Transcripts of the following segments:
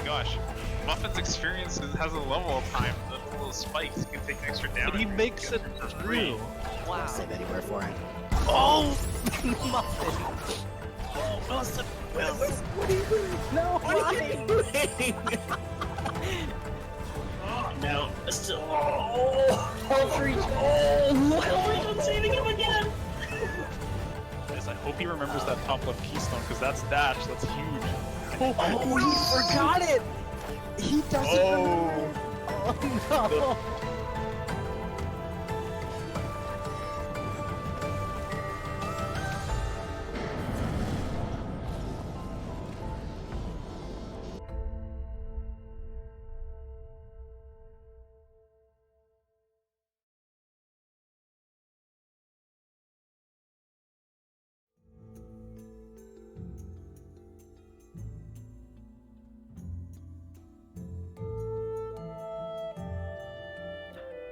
gosh. Muffin's experience has a level of time. The little spikes can take extra damage. But he makes it through. Wow. Don't save anywhere for it. Oh! Muffin! Wilson! Wilson! What are you doing? No, what are you doing? Oh, no. Still. Oh, health reach. Oh, health reach. I'm saving him again. Guys, I hope he remembers that top left keystone, because that's dash. That's huge. Oh, he forgot it! He doesn't remember. Oh, no.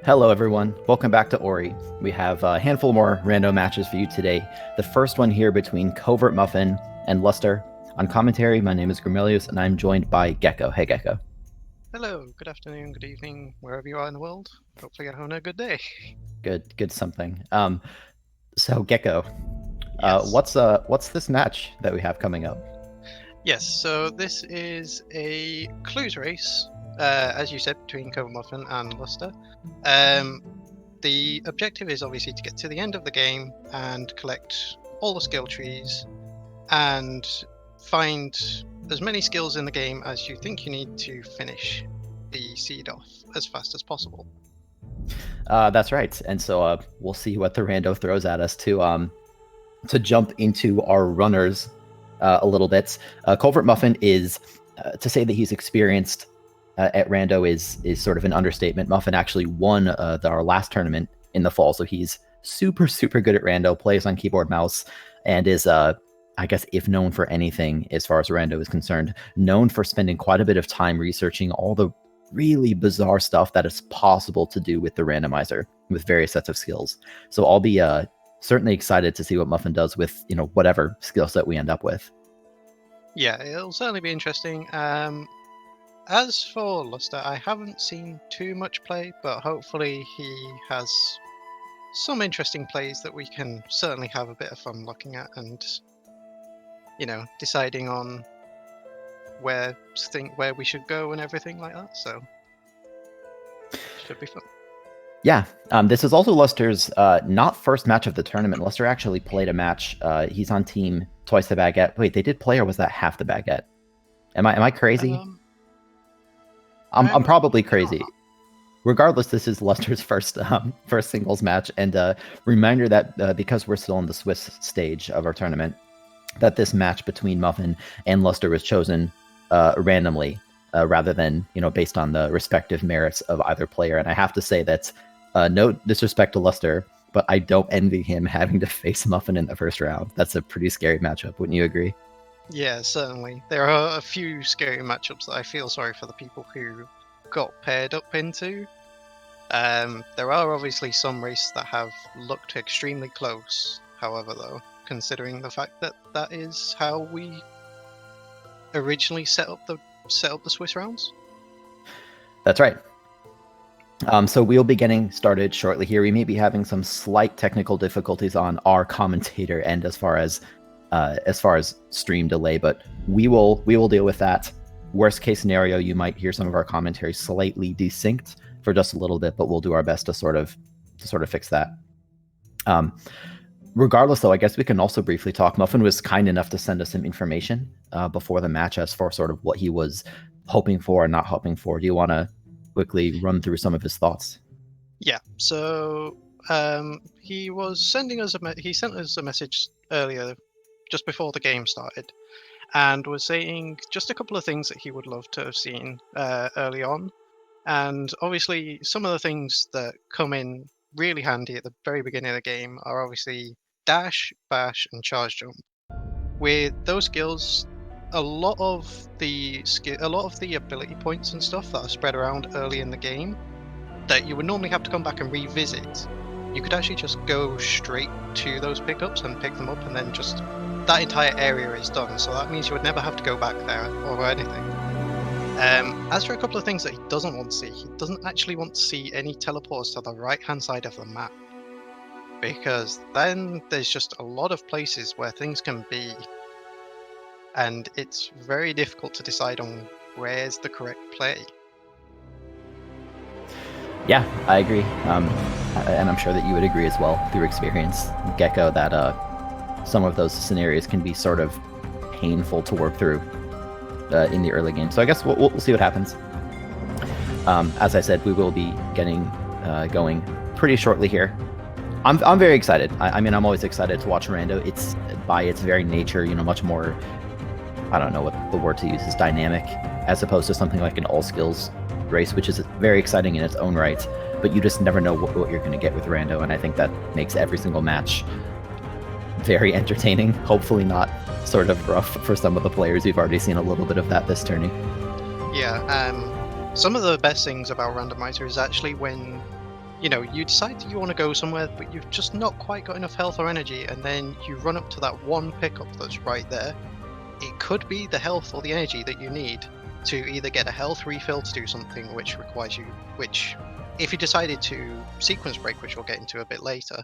Hello everyone, welcome back to Ori. We have a handful more random matches for you today. The first one here between Covert Muffin and Lusther. On commentary, my name is Grimelius and I'm joined by Gecko. Hey Gecko. Hello, good afternoon, good evening, wherever you are in the world. Hopefully you're having a good day. Good something. So Gecko, Yes. what's this match that we have coming up? Yes, so this is a clues race, as you said, between Covert Muffin and Lusther. The objective is obviously to get to the end of the game and collect all the skill trees and find as many skills in the game as you think you need to finish the seed off as fast as possible. That's right. And so we'll see what the rando throws at us to jump into our runners a little bit. Covert Muffin is, to say that he's experienced at rando is sort of an understatement. Muffin actually won our last tournament in the fall, so he's super good at rando, plays on keyboard mouse, and is I guess if known for anything as far as rando is concerned, known for spending quite a bit of time researching all the really bizarre stuff that is possible to do with the randomizer with various sets of skills. So I'll be certainly excited to see what Muffin does with whatever skill set we end up with. Yeah, it'll certainly be interesting. As for Lusther, I haven't seen too much play, but hopefully he has some interesting plays that we can certainly have a bit of fun looking at and, deciding on where we should go and everything like that. So, should be fun. Yeah, this is also Lusther's not first match of the tournament. Lusther actually played a match. He's on team Twice the Baguette. Wait, they did play, or was that half the Baguette? Am I crazy? I'm probably crazy. Regardless, this is Lusther's first singles match, and reminder that because we're still in the Swiss stage of our tournament, that this match between Muffin and Lusther was chosen randomly, rather than based on the respective merits of either player. And I have to say that no disrespect to Lusther, but I don't envy him having to face Muffin in the first round. That's a pretty scary matchup, wouldn't you agree? Yeah, certainly. There are a few scary matchups that I feel sorry for the people who got paired up into. There are obviously some races that have looked extremely close, however, though, considering the fact that that is how we originally set up the Swiss rounds. That's right. So we'll be getting started shortly here. We may be having some slight technical difficulties on our commentator end as far as stream delay, but we will deal with that. Worst case scenario, you might hear some of our commentary slightly desynced for just a little bit, but we'll do our best to sort of fix that. Regardless, though, I guess we can also briefly talk. Muffin was kind enough to send us some information before the match as for sort of what he was hoping for and not hoping for. Do you want to quickly run through some of his thoughts? Yeah. So he was sending us he sent us a message earlier, just before the game started, and was saying just a couple of things that he would love to have seen early on. And obviously, some of the things that come in really handy at the very beginning of the game are obviously dash, bash, and charge jump. With those skills, a lot of the ability points and stuff that are spread around early in the game that you would normally have to come back and revisit, you could actually just go straight to those pickups and pick them up, and then just that entire area is done. So that means you would never have to go back there or anything. As for a couple of things that he doesn't want to see, he doesn't actually want to see any teleports to the right-hand side of the map. Because then there's just a lot of places where things can be, and it's very difficult to decide on where's the correct play. Yeah, I agree. And I'm sure that you would agree as well through experience, Gecko, that some of those scenarios can be sort of painful to work through in the early game. So I guess we'll see what happens. As I said, we will be getting going pretty shortly here. I'm very excited. I mean, I'm always excited to watch Rando. It's by its very nature, much more, I don't know what the word to use is, dynamic, as opposed to something like an all-skills race, which is very exciting in its own right, but you just never know what you're going to get with Rando, and I think that makes every single match very entertaining. Hopefully not sort of rough for some of the players. We've already seen a little bit of that this tourney. Yeah, some of the best things about Randomizer is actually when you decide that you want to go somewhere, but you've just not quite got enough health or energy, and then you run up to that one pickup that's right there. It could be the health or the energy that you need to either get a health refill to do something which requires you, which if you decided to sequence break, which we'll get into a bit later,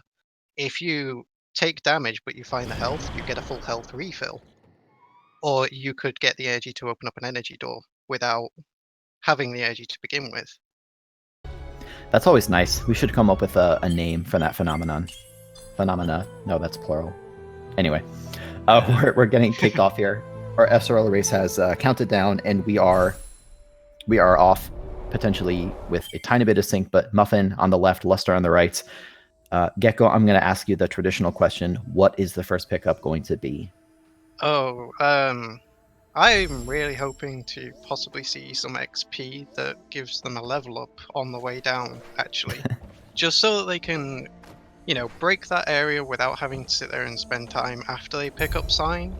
if you take damage but you find the health, you get a full health refill. Or you could get the energy to open up an energy door without having the energy to begin with. That's always nice. We should come up with a name for that phenomenon. Phenomena. No, that's plural. Anyway, we're getting kicked off here. Our SRL race has counted down, and we are off, potentially with a tiny bit of sync, but Muffin on the left, Lusther on the right. Gecko, I'm going to ask you the traditional question. What is the first pickup going to be? I'm really hoping to possibly see some XP that gives them a level up on the way down, actually. Just so that they can, break that area without having to sit there and spend time after they pick up sign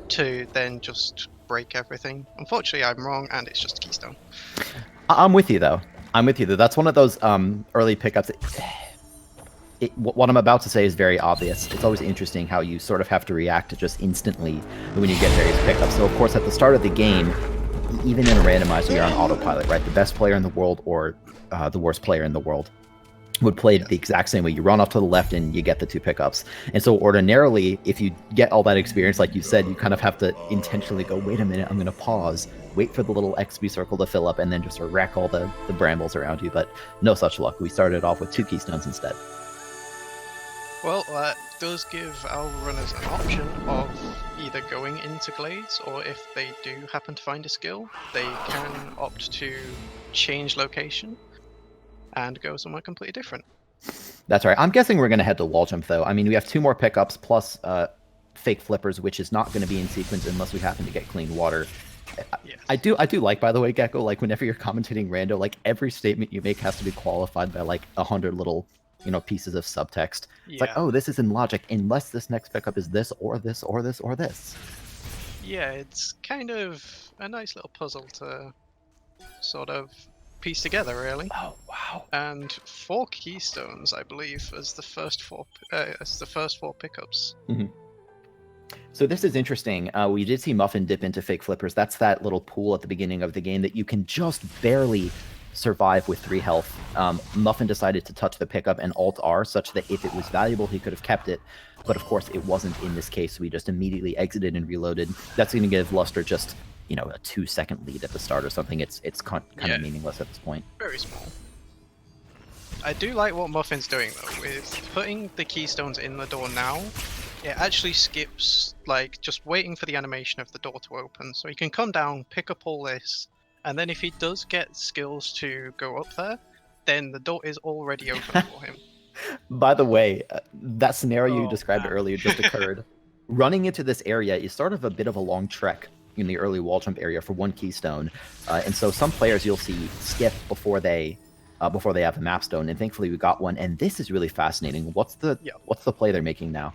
to then just break everything. Unfortunately, I'm wrong, and it's just Keystone. I'm with you, though. That's one of those early pickups. What I'm about to say is very obvious. It's always interesting how you sort of have to react just instantly when you get various pickups. So, of course, at the start of the game, even in a randomizer, you're on autopilot, right? The best player in the world or the worst player in the world would play the exact same way. You run off to the left and you get the 2 pickups. And so ordinarily, if you get all that experience, like you said, you kind of have to intentionally go, wait a minute, I'm going to pause, wait for the little XP circle to fill up, and then just wreck all the brambles around you. But no such luck. We started off with 2 keystones instead. Well, that does give our runners an option of either going into glades, or if they do happen to find a skill, they can opt to change location and go somewhere completely different. That's right. I'm guessing we're going to head to wall jump, though. I mean, we have 2 more pickups plus fake flippers, which is not going to be in sequence unless we happen to get clean water. Yes. I do like, by the way, Gecko, like whenever you're commentating Rando, like every statement you make has to be qualified by like 100 little pieces of subtext. It's like, oh, this is in logic unless this next pickup is this or this or this or this. Yeah, it's kind of a nice little puzzle to sort of piece together, really. Oh wow! And 4 keystones, I believe, as the first 4 pickups. Mm-hmm. So this is interesting. We did see Muffin dip into fake flippers. That's that little pool at the beginning of the game that you can just barely survive with 3 health. Muffin decided to touch the pickup and Alt-R such that if it was valuable, he could have kept it. But of course, it wasn't in this case. So we just immediately exited and reloaded. That's going to give Lusther just, a 2-second lead at the start or something. It's kind of meaningless at this point. Very small. I do like what Muffin's doing, though. With putting the keystones in the door now, it actually skips, like, just waiting for the animation of the door to open. So he can come down, pick up all this, and then if he does get skills to go up there, then the door is already open for him. By the way, that scenario you described earlier just occurred. Running into this area is sort of a bit of a long trek in the early wall jump area for 1 keystone. And so some players you'll see skip before they have a map stone, and thankfully we got one. And this is really fascinating. What's the play they're making now?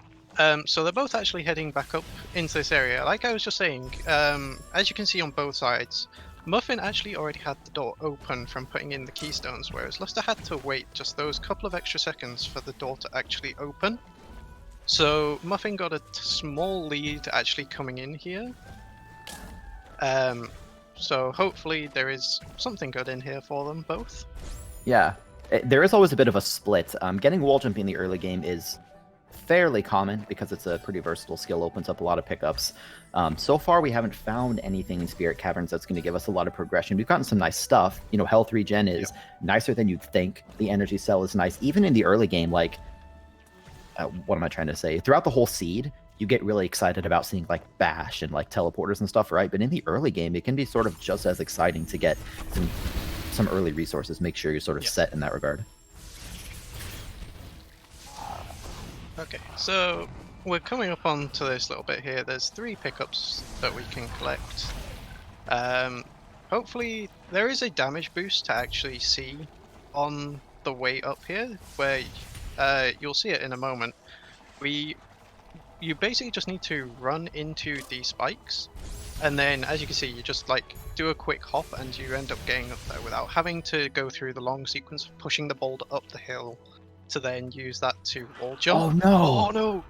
So they're both actually heading back up into this area. Like I was just saying, as you can see on both sides, Muffin actually already had the door open from putting in the keystones, whereas Lusther had to wait just those couple of extra seconds for the door to actually open. So Muffin got a small lead actually coming in here. So hopefully there is something good in here for them both. Yeah, there is always a bit of a split. Getting wall jump in the early game is fairly common because it's a pretty versatile skill, opens up a lot of pickups. So far, we haven't found anything in Spirit Caverns that's going to give us a lot of progression. We've gotten some nice stuff. You know, health regen is nicer than you'd think. The energy cell is nice. Even in the early game, like, what am I trying to say? Throughout the whole seed, you get really excited about seeing like bash and like teleporters and stuff, right? But in the early game, it can be sort of just as exciting to get some early resources. Make sure you're sort of set in that regard. Okay, so we're coming up onto this little bit here. There's 3 pickups that we can collect. Hopefully there is a damage boost to actually see on the way up here, where you'll see it in a moment. You basically just need to run into these spikes, and then as you can see, you just like do a quick hop and you end up getting up there without having to go through the long sequence of pushing the boulder up the hill to then use that to wall jump. Oh no! Oh no!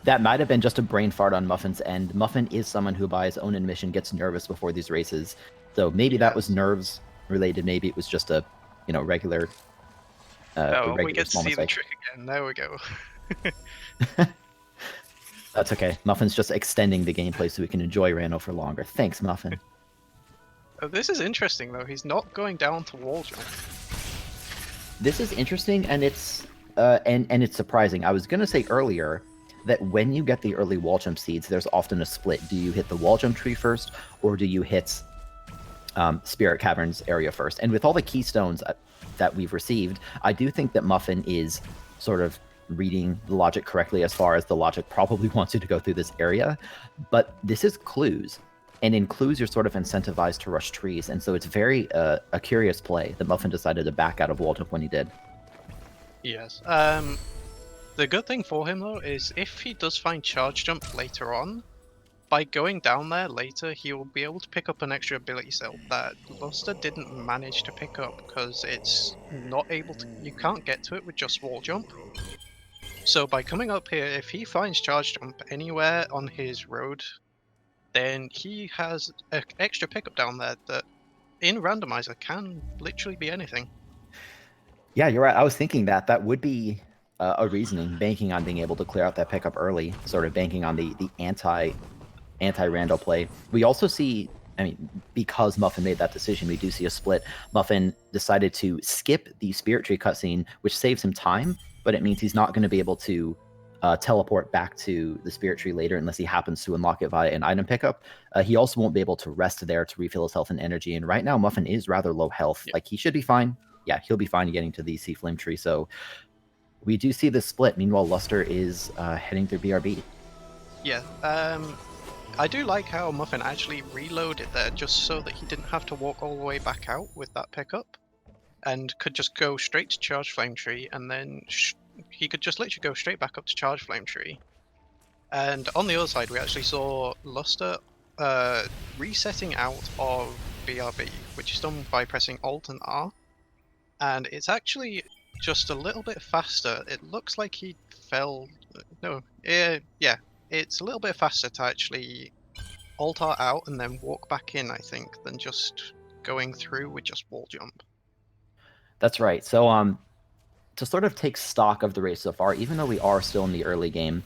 That might have been just a brain fart on Muffin's end. Muffin is someone who, by his own admission, gets nervous before these races. So maybe that was nerves related. Maybe it was just a, you know, regular. We get to see the trick again. There we go. That's okay. Muffin's just extending the gameplay so we can enjoy Rando for longer. Thanks, Muffin. This is interesting though. He's not going down to wall jump. This is interesting, and it's and it's surprising. I was gonna say earlier that when you get the early wall jump seeds, there's often a split. Do you hit the wall jump tree first, or do you hit Spirit Caverns area first? And with all the keystones that we've received, I do think that Muffin is sort of reading the logic correctly as far as the logic probably wants you to go through this area. But this is clues. And in clues, you're sort of incentivized to rush trees. And so it's very a curious play that Muffin decided to back out of wall jump when he did. Yes. The good thing for him though is if he does find charge jump later on, by going down there later, he will be able to pick up an extra ability cell that Lusther didn't manage to pick up because it's not able to. You can't get to it with just wall jump. So by coming up here, if he finds charge jump anywhere on his road, then he has an extra pickup down there that in Randomizer can literally be anything. Yeah, you're right. I was thinking that would be a reasoning, banking on being able to clear out that pickup early, sort of banking on the anti-Rando play. We also see, I mean, because Muffin made that decision, we do see a split. Muffin decided to skip the Spirit Tree cutscene, which saves him time, but it means he's not going to be able to teleport back to the Spirit Tree later unless he happens to unlock it via an item pickup. He also won't be able to rest there to refill his health and energy, and right now Muffin is rather low health. Like, he should be fine. Yeah, he'll be fine getting to the Sea Flame Tree, so we do see this split. Meanwhile, Lusther is heading through BRB. Yeah, I do like how Muffin actually reloaded there just so that he didn't have to walk all the way back out with that pickup and could just go straight to Charge Flame Tree, and then he could just literally go straight back up to Charge Flame Tree. And on the other side, we actually saw Lusther resetting out of BRB, which is done by pressing Alt and R. And it's actually just a little bit faster. It looks like he fell. No, yeah, it's a little bit faster to actually Alt R out and then walk back in, I think, than just going through with just wall jump. That's right. So, to sort of take stock of the race so far, even though we are still in the early game,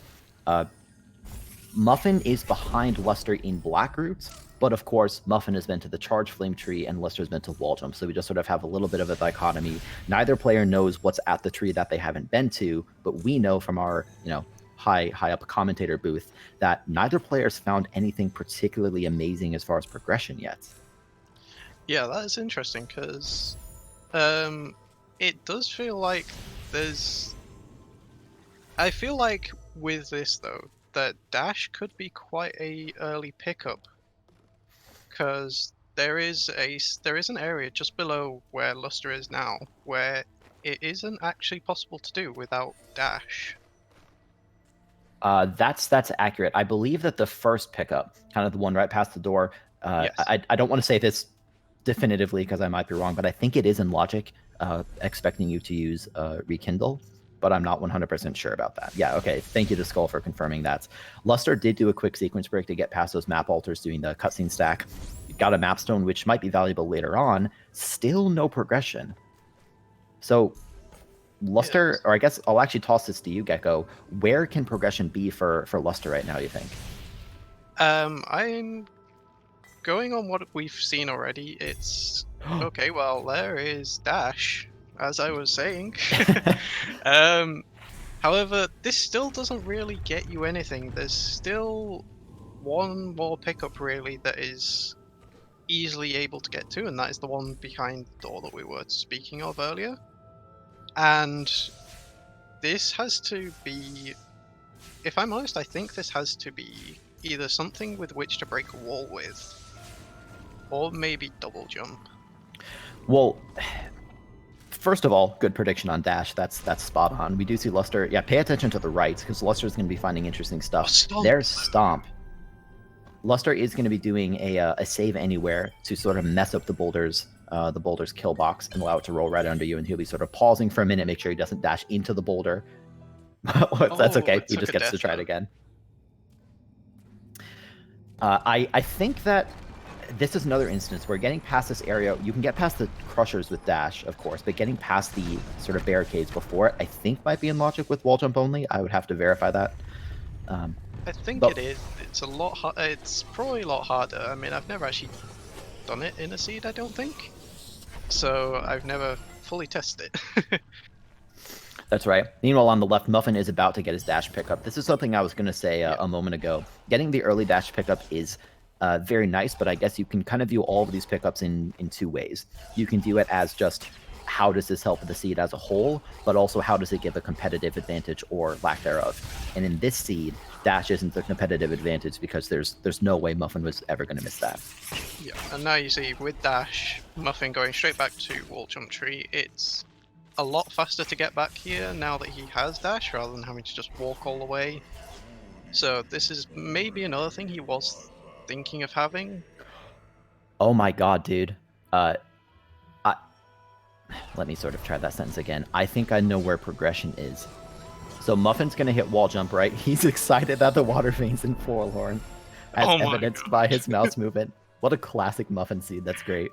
Muffin is behind Lusther in black routes, but of course, Muffin has been to the Charge Flame Tree and Luster's been to wall jump, so we just sort of have a little bit of a dichotomy. Neither player knows what's at the tree that they haven't been to, but we know from our, you know, high up commentator booth that neither player's found anything particularly amazing as far as progression yet. Yeah, that is interesting, because it does feel like there's... I feel like with this, though, that Dash could be quite a early pickup, because there is an area just below where Lusther is now, where it isn't actually possible to do without Dash. That's accurate. I believe that the first pickup, kind of the one right past the door, Yes. I don't want to say this definitively because I might be wrong, but I think it is in logic, expecting you to use Rekindle, but I'm not 100% sure about that. Yeah, okay. Thank you to Skull for confirming that. Lusther did do a quick sequence break to get past those map alters doing the cutscene stack. got a mapstone, which might be valuable later on. Still no progression. So Lusther, or I guess I'll actually toss this to you, Gecko. Where can progression be for Lusther right now, you think? I'm going on what we've seen already. It's okay. Well, there is dash, as I was saying. However, this still doesn't really get you anything. There's still one more pickup really that is easily able to get to, and that is the one behind the door that we were speaking of earlier. And this has to be, if I'm honest, I think this has to be either something with which to break a wall with, or maybe double jump. Well, first of all, good prediction on dash. That's spot on. We do see Lusther. Yeah, pay attention to the right, because Luster's going to be finding interesting stuff. Stomp. There's Stomp. Lusther is going to be doing a save anywhere to sort of mess up the boulder's kill box and allow it to roll right under you, and he'll be sort of pausing for a minute, make sure he doesn't dash into the boulder. That's okay. He just gets to try it again. I think that this is another instance where getting past this area, you can get past the crushers with dash, of course, but getting past the sort of barricades before it, I think might be in logic with wall jump only. I would have to verify that. I think it is. It's a lot. It's probably a lot harder. I mean, I've never actually done it in a seed, I don't think. So I've never fully tested it. That's right. Meanwhile, on the left, Muffin is about to get his dash pickup. This is something I was going to say a moment ago. Getting the early dash pickup is very nice, but I guess you can kind of view all of these pickups in two ways. You can view it as just how does this help the seed as a whole, but also how does it give a competitive advantage or lack thereof. And in this seed, dash isn't the competitive advantage because there's no way Muffin was ever going to miss that. Yeah, and now you see with dash, Muffin going straight back to wall jump tree, it's a lot faster to get back here now that he has dash rather than having to just walk all the way. So this is maybe another thing he was thinking of having. Oh my god, dude. Let me sort of try that sentence again. I think I know where progression is. So Muffin's going to hit wall jump, right? He's excited that the water vein's in Forlorn, as evidenced by his mouse movement. What a classic Muffin seed. That's great.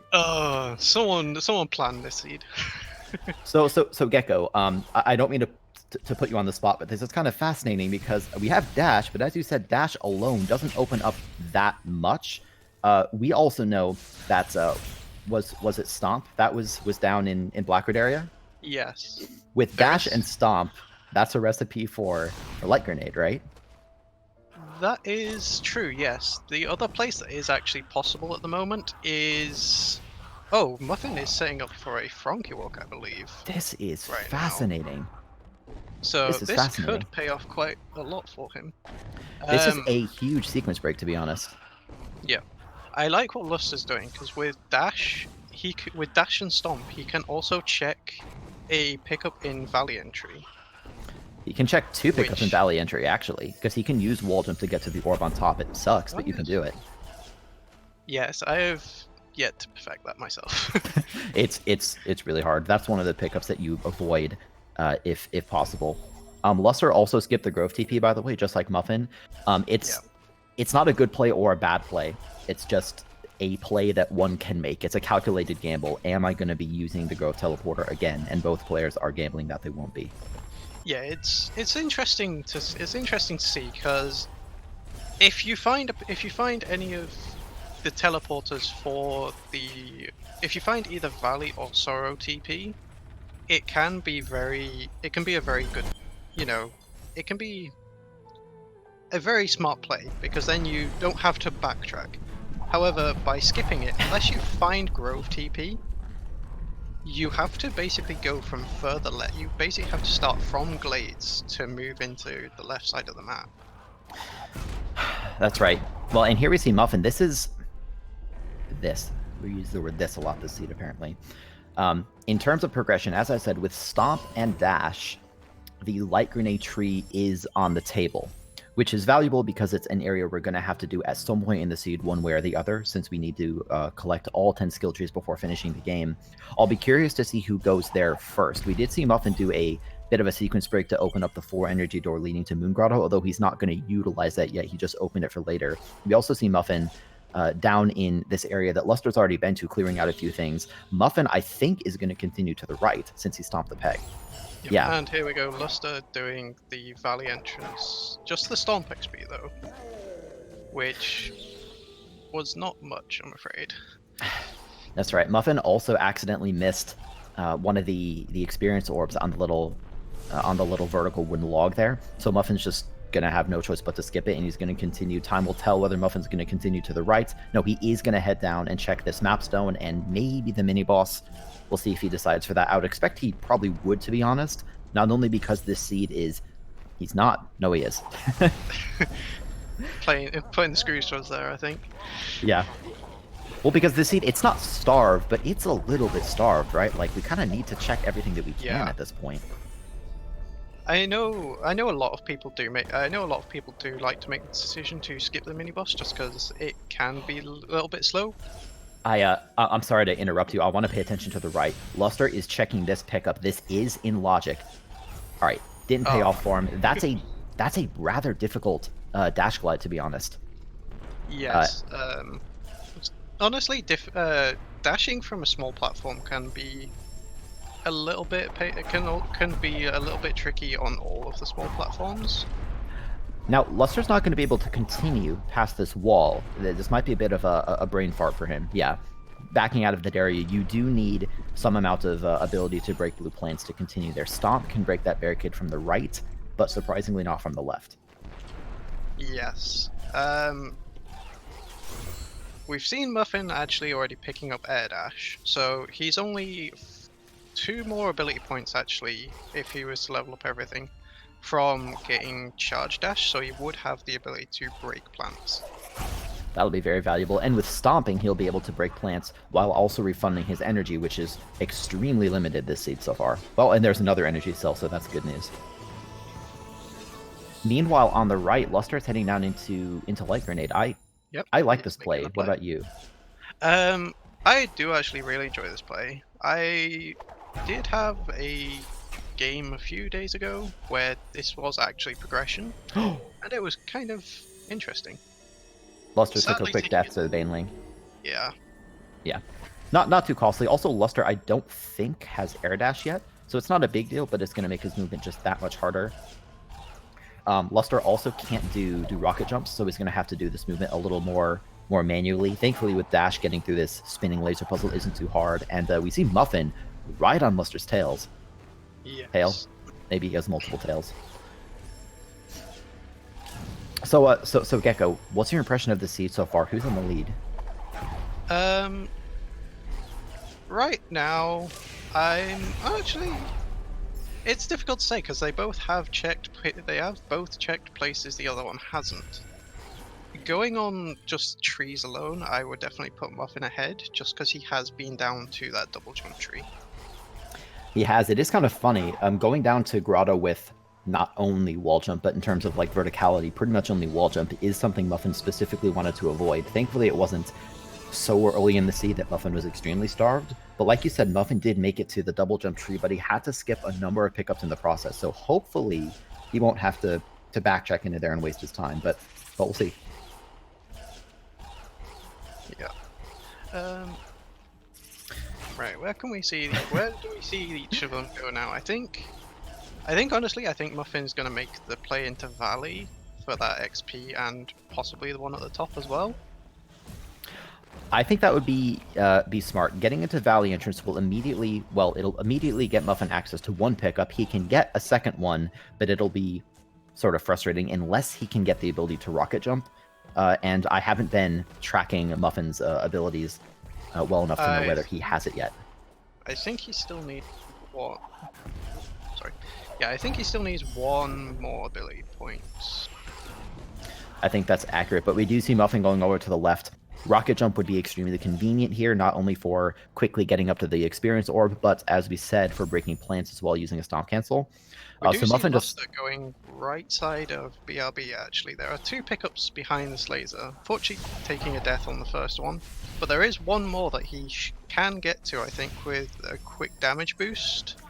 Someone planned this seed. So Gecko, I don't mean to put you on the spot, but this is kind of fascinating because we have dash, but as you said, dash alone doesn't open up that much. We also know that was it Stomp that was down in Blackwood area? Yes. With dash and Stomp, that's a recipe for light grenade, right? That is true, yes. The other place that is actually possible at the moment is... Oh, Muffin is setting up for a Frankie walk, I believe. This is right fascinating. So this could pay off quite a lot for him. This is a huge sequence break, to be honest. Yeah. I like what Lusther's doing, because with dash, with dash and stomp, he can also check a pickup in Valley Entry. He can check two pickups in Valley Entry, actually, because he can use wall jump to get to the orb on top. It sucks, but you can do it. Yes, I have yet to perfect that myself. it's really hard. That's one of the pickups that you avoid if possible. Lusther also skipped the Grove TP, by the way, just like Muffin. It's not a good play or a bad play. It's just a play that one can make. It's a calculated gamble. Am I going to be using the Grove Teleporter again? And both players are gambling that they won't be. Yeah, it's interesting to see, because if you find any of the teleporters for the, if you find either Valley or Sorrow TP, it can be a very good, it can be a very smart play, because then you don't have to backtrack. However, by skipping it, unless you find Grove TP, you have to basically go from further left. You basically have to start from Glades to move into the left side of the map. That's right. Well, and here we see Muffin. This is this. We use the word this a lot this seed, apparently. In terms of progression, as I said, with Stomp and Dash, the light grenade tree is on the table, which is valuable because it's an area we're going to have to do at some point in the seed one way or the other, since we need to collect all 10 skill trees before finishing the game. I'll be curious to see who goes there first. We did see Muffin do a bit of a sequence break to open up the 4 energy door leading to Moon Grotto, although he's not going to utilize that yet. He just opened it for later. We also see Muffin down in this area that Luster's already been to, clearing out a few things. Muffin, I think, is going to continue to the right since he stomped the peg. Yep, Yeah. And here we go, Lusther doing the valley entrance. Just the stomp XP though, which was not much, I'm afraid. That's right. Muffin also accidentally missed one of the experience orbs on the little vertical wooden log there. So Muffin's just gonna have no choice but to skip it, and he's gonna continue. Time will tell whether Muffin's gonna continue to the right. No, he is gonna head down and check this map stone and maybe the mini boss. We'll see if he decides for that. I would expect he probably would, to be honest. Not only because this seed is, he's not. No, he is. Putting the screws to us there, I think. Yeah. Well, because this seed, it's not starved, but it's a little bit starved, right? Like, we kind of need to check everything that we can Yeah. at this point. I know a lot of people do like to make the decision to skip the mini boss just because it can be a little bit slow. I'm sorry to interrupt you. I want to pay attention to the right. Lusther is checking this pickup. This is in logic. All right, didn't pay off for him. That's a rather difficult dash glide, to be honest. Yes. Honestly, dashing from a small platform can be a little bit can be a little bit tricky on all of the small platforms. Now, Luster's not going to be able to continue past this wall. This might be a bit of a brain fart for him. Yeah. Backing out of that area, you do need some amount of ability to break blue plants to continue there. Stomp can break that barricade from the right, but surprisingly not from the left. Yes. We've seen Muffin actually already picking up air dash, so he's only 2 more ability points actually, if he was to level up everything, from getting charge dash, so he would have the ability to break plants. That'll be very valuable, and with stomping, he'll be able to break plants while also refunding his energy, which is extremely limited this seed so far. Well, and there's another energy cell, so that's good news. Meanwhile, on the right, Luster's heading down into Light Grenade. I like this play. What about you? I do actually really enjoy this play. I did have a game a few days ago where this was actually progression, and it was kind of interesting. Luster took a Sadly quick taking death it- to the Baneling. Yeah. Yeah. Not too costly. Also, Luster, I don't think, has air dash yet, so it's not a big deal, but it's going to make his movement just that much harder. Luster also can't do rocket jumps, so he's going to have to do this movement a little more manually. Thankfully, with dash, getting through this spinning laser puzzle isn't too hard, and we see Muffin right on Luster's tails. Yes. Tail? Maybe he has multiple tails. So Gecko, what's your impression of the seed so far? Who's in the lead? Right now, I'm actually. It's difficult to say because they both have checked. They have both checked places the other one hasn't. Going on just trees alone, I would definitely put Muffin ahead, just because he has been down to that double jump tree. He has. It is kind of funny. Going down to Grotto with not only wall jump, but in terms of like verticality, pretty much only wall jump is something Muffin specifically wanted to avoid. Thankfully, it wasn't so early in the seed that Muffin was extremely starved. But like you said, Muffin did make it to the double jump tree, but he had to skip a number of pickups in the process. So hopefully he won't have to backtrack into there and waste his time. But we'll see. Yeah. Right. Where do we see each of them go now? I think honestly, I think Muffin's gonna make the play into Valley for that XP and possibly the one at the top as well. I think that would be smart. Getting into Valley entrance it'll immediately get Muffin access to one pickup. He can get a second one, but it'll be sort of frustrating unless he can get the ability to rocket jump. And I haven't been tracking Muffin's abilities well enough to know whether he has it yet. I think he still needs what? Sorry. Yeah, I think he still needs 1 more ability point. I think that's accurate, but we do see Muffin going over to the left. Rocket jump would be extremely convenient here, not only for quickly getting up to the experience orb, but as we said, for breaking plants as well using a stomp cancel. We do So see Muffin Lusther going right side of BRB actually. There are 2 pickups behind this laser. Fortunately taking a death on the first one, but there is one more that he can get to, I think, with a quick damage boost.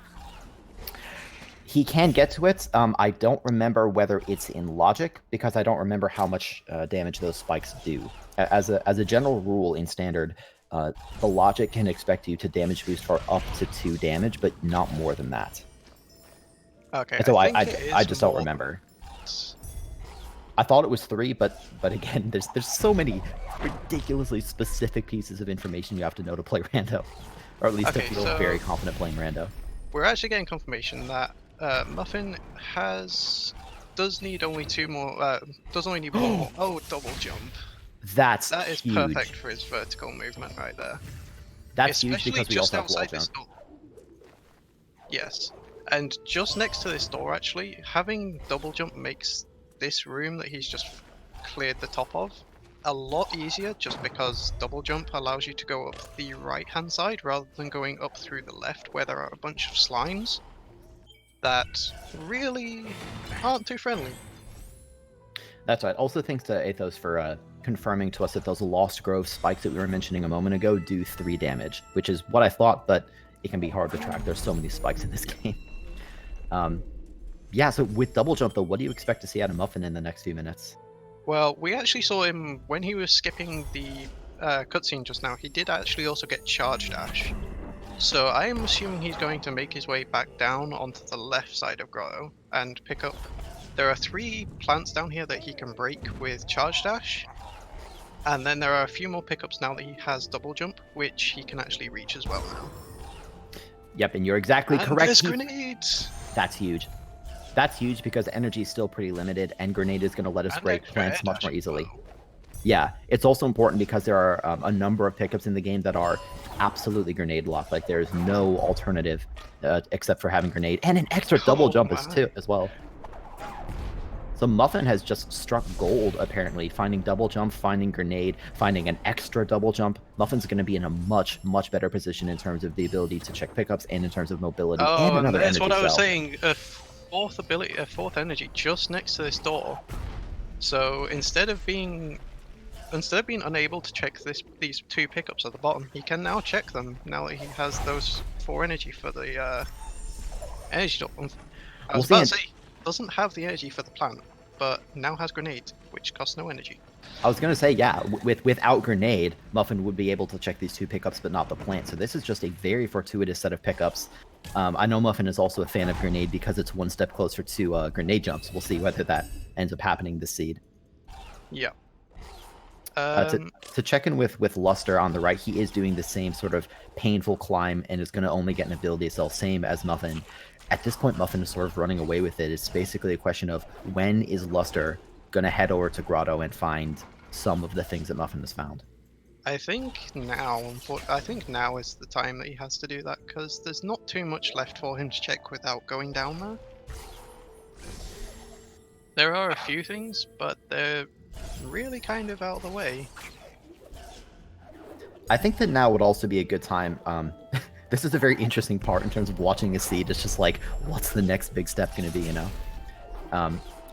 He can get to it. I don't remember whether it's in logic, because I don't remember how much damage those spikes do. As a general rule in standard, the logic can expect you to damage boost for up to 2 damage, but not more than that. Okay, And so I think it I is just don't more remember. than- I thought it was 3, but again, there's so many ridiculously specific pieces of information you have to know to play rando, or at least Okay, to feel so- very confident playing rando. We're actually getting confirmation that Muffin does need only 2 more. Does only need 1 more. Oh, double jump. That's That is huge. perfect for his vertical movement right there. That's huge Especially because we just also have wall outside this jump. door. Yes, and just next to this door, actually, having double jump makes this room that he's just cleared the top of a lot easier, just because double jump allows you to go up the right hand side rather than going up through the left where there are a bunch of slimes that really aren't too friendly. That's right. Also, thanks to Athos for confirming to us that those Lost Grove spikes that we were mentioning a moment ago do 3 damage, which is what I thought, but it can be hard to track. There's so many spikes in this game. Yeah, so with double jump, though, what do you expect to see out of Muffin in the next few minutes? Well, we actually saw him when he was skipping the cutscene just now. He did actually also get charge dash. So I am assuming he's going to make his way back down onto the left side of Grotto and pick up. There are 3 plants down here that he can break with charge dash. And then there are a few more pickups now that he has double jump, which he can actually reach as well now. Yep, and you're exactly And correct. there's Heath. grenades! That's huge. That's huge because energy is still pretty limited, and grenade is going to let us And break extra plants air much more dash as easily. well. Yeah, it's also important because there are a number of pickups in the game that are absolutely grenade locked. Like there's no alternative except for having grenade, and an extra double jump as well. So Muffin has just struck gold apparently, finding double jump, finding grenade, finding an extra double jump. Muffin's going to be in a much better position in terms of the ability to check pickups and in terms of mobility and Oh, and another that's energy what I was cell. saying. A fourth energy just next to this door. So instead of being unable to check these 2 pickups at the bottom, he can now check them now that he has those 4 energy for the energy drop. I was about to say, doesn't have the energy for the plant, but now has grenade, which costs no energy. I was going to say, yeah, without grenade, Muffin would be able to check these 2 pickups, but not the plant. So this is just a very fortuitous set of pickups. I know Muffin is also a fan of grenade because it's 1 step closer to grenade jumps. We'll see whether that ends up happening this seed. Yeah. To check in with Lusther on the right, he is doing the same sort of painful climb and is going to only get an ability cell, same as Muffin. At this point, Muffin is sort of running away with it. It's basically a question of when is Lusther going to head over to Grotto and find some of the things that Muffin has found. I think now is the time that he has to do that, because there's not too much left for him to check without going down there. There are a few things, but they're really kind of out of the way. I think that now would also be a good time. This is a very interesting part in terms of watching a seed. It's just like, what's the next big step going to be, you know?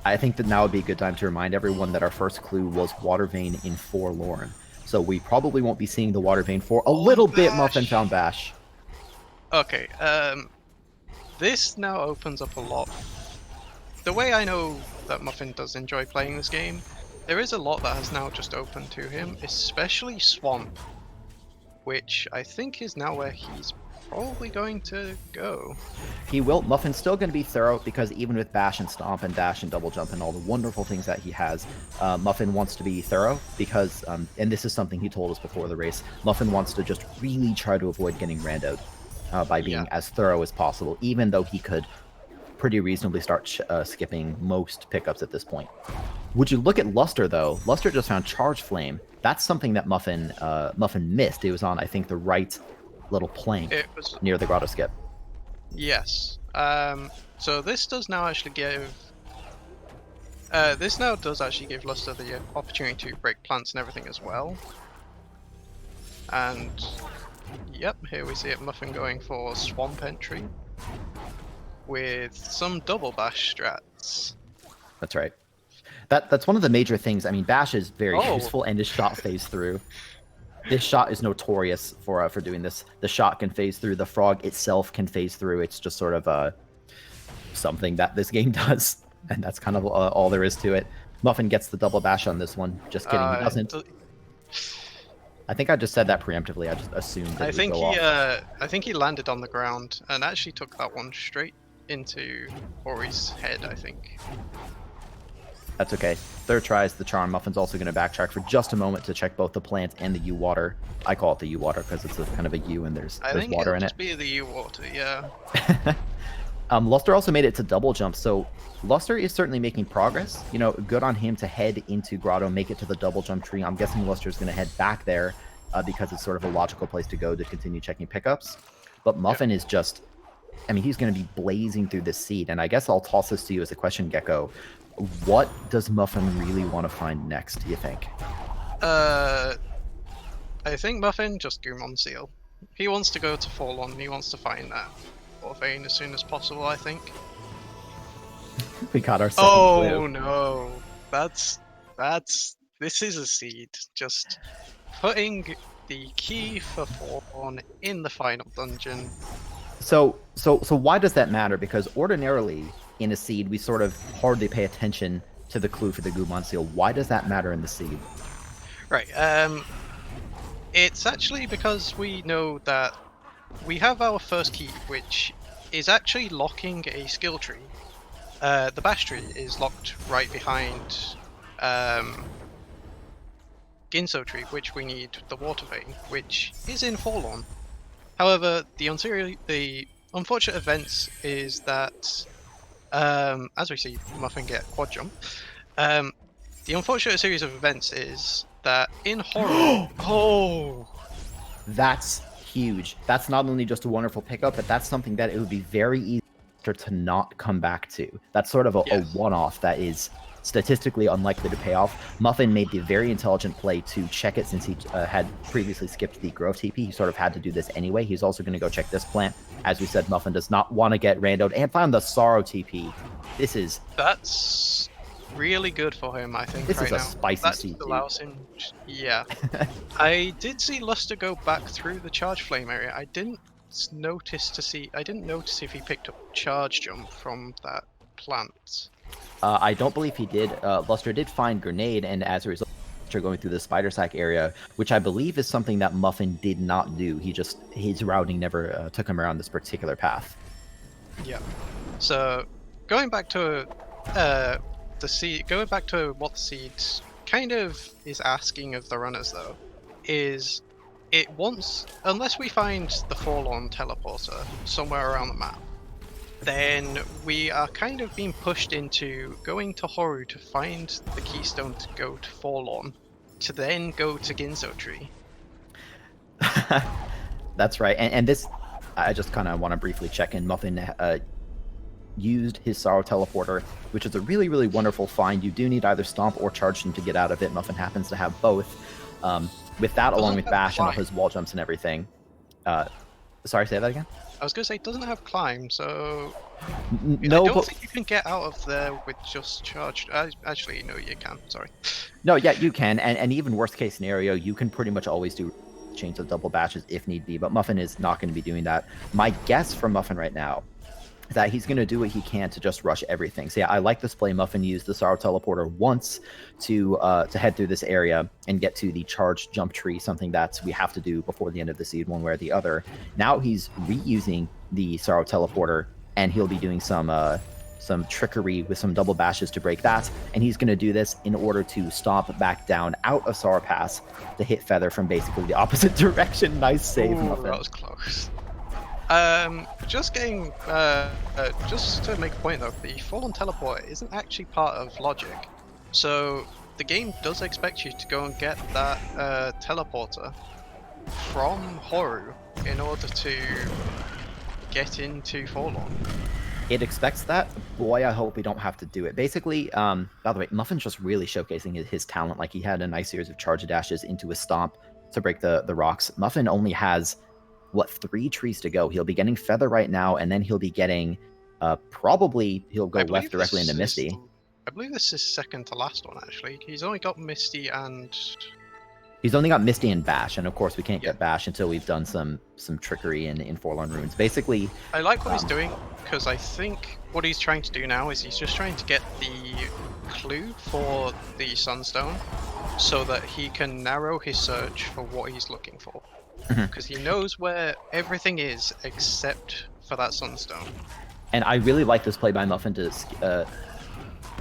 I think that now would be a good time to remind everyone that our first clue was Water Vein in Forlorn. So we probably won't be seeing the Water Vein for a little bit. Muffin found Bash. Okay, this now opens up a lot. The way I know that Muffin does enjoy playing this game, there is a lot that has now just opened to him, especially Swamp, which I think is now where he's probably going to go. He will. Muffin's still going to be thorough because even with Bash and Stomp and Dash and Double Jump and all the wonderful things that he has, Muffin wants to be thorough because, and this is something he told us before the race, Muffin wants to just really try to avoid getting randoed by being as thorough as possible, even though he could pretty reasonably start skipping most pickups at this point. Would you look at Lusther, though? Lusther just found Charge Flame. That's something that Muffin missed. It was on, I think, the right little plank near the grotto skip. Yes. So this does now actually give... this now does actually give Lusther the opportunity to break plants and everything as well. And... yep, here we see it, Muffin going for Swamp entry with some double bash strats. That's right. That's one of the major things. I mean, Bash is very useful, and his shot phase through. This shot is notorious for doing this. The shot can phase through. The frog itself can phase through. It's just sort of something that this game does, and that's kind of all there is to it. Muffin gets the double bash on this one. Just kidding, he doesn't. I think I just said that preemptively. I just assumed that I it would think go off. I think he landed on the ground and actually took that one straight into Ori's head. I think. That's okay. Third try is the charm. Muffin's also going to backtrack for just a moment to check both the plant and the U water. I call it the U water because it's a kind of a U and there's I think water it'll in it. just be the U water. Yeah. Lusther also made it to double jump, so Lusther is certainly making progress. You know, good on him to head into Grotto, make it to the double jump tree. I'm guessing Luster's going to head back there because it's sort of a logical place to go to continue checking pickups. But Muffin is just, I mean, he's going to be blazing through this seed. And I guess I'll toss this to you as a question, Gecko. What does Muffin really want to find next, do you think? I think Muffin just Gumon Seal. He wants to go to Forlorn. He wants to find that vein as soon as possible. I think. We got our second Oh clue. no, that's this is a seed. Just putting the key for Forlorn in the final dungeon. So why does that matter? Because ordinarily in a seed, we sort of hardly pay attention to the clue for the Gumon Seal. Why does that matter in the seed? Right. It's actually because we know that we have our first key, which is actually locking a skill tree. The bash tree is locked right behind Ginso tree, which we need the water vein, which is in Forlorn. However, the unfortunate events is that, as we see Muffin get quad jump, the unfortunate series of events is that in horror. Oh, That's huge. That's not only just a wonderful pickup, but that's something that it would be very easy to not come back to. That's sort of a one-off that is statistically unlikely to pay off. Muffin made the very intelligent play to check it since he had previously skipped the Grove TP. He sort of had to do this anyway. He's also going to go check this plant. As we said, Muffin does not want to get randoed and found the Sorrow TP. That's really good for him, I think. This right is a now. spicy That seed. allows him. Yeah. I did see Lusther go back through the charge flame area. I didn't notice if he picked up charge jump from that plant. I don't believe he did. Lusther did find grenade, and as a result, Lusther going through the spider sack area, which I believe is something that Muffin did not do. His routing never took him around this particular path. Yeah. So going back to going back to what the seed kind of is asking of the runners, though, is it wants, unless we find the Forlorn teleporter somewhere around the map, then we are kind of being pushed into going to Horu to find the keystone to go to Forlorn, to then go to Ginso Tree. That's right. And this, I just kind of want to briefly check in. Muffin used his Sorrow teleporter, which is a really, really wonderful find. You do need either Stomp or Charge him to get out of it. Muffin happens to have both. With that, along with Bash and all his wall jumps and everything. Sorry, say that again? I was going to say, it doesn't have climb, so no, I don't but think you can get out of there with just charge. Actually, no, you can. Sorry. no, yeah, you can. And even worst case scenario, you can pretty much always do chains of double bashes if need be. But Muffin is not going to be doing that. My guess for Muffin right now is that he's going to do what he can to just rush everything. So yeah, I like this play. Muffin used the Sorrow teleporter once to head through this area and get to the charged jump tree, something that we have to do before the end of the seed, one way or the other. Now he's reusing the Sorrow teleporter, and he'll be doing some trickery with some double bashes to break that. And he's going to do this in order to stomp back down out of Sorrow Pass to hit Feather from basically the opposite direction. Nice save, Ooh, Muffin. that was close. Just to make a point though, the Fallen Teleport isn't actually part of logic. So the game does expect you to go and get that teleporter from Horu in order to get into Forlorn. It expects that. Boy, I hope we don't have to do it. Basically, by the way, Muffin's just really showcasing his talent. Like, he had a nice series of charge dashes into his stomp to break the rocks. Muffin only has, 3 trees to go. He'll be getting Feather right now, and then he'll be getting, probably he'll go left directly into Misty. I believe this is second to last one, actually. He's only got Misty and He's only got Misty and Bash, and of course we can't Yeah. get Bash until we've done some trickery in Forlorn Runes. Basically, I like what he's doing, because I think what he's trying to do now is he's just trying to get the clue for the Sunstone so that he can narrow his search for what he's looking for. Because he knows where everything is except for that Sunstone. and I really like this play by Muffin to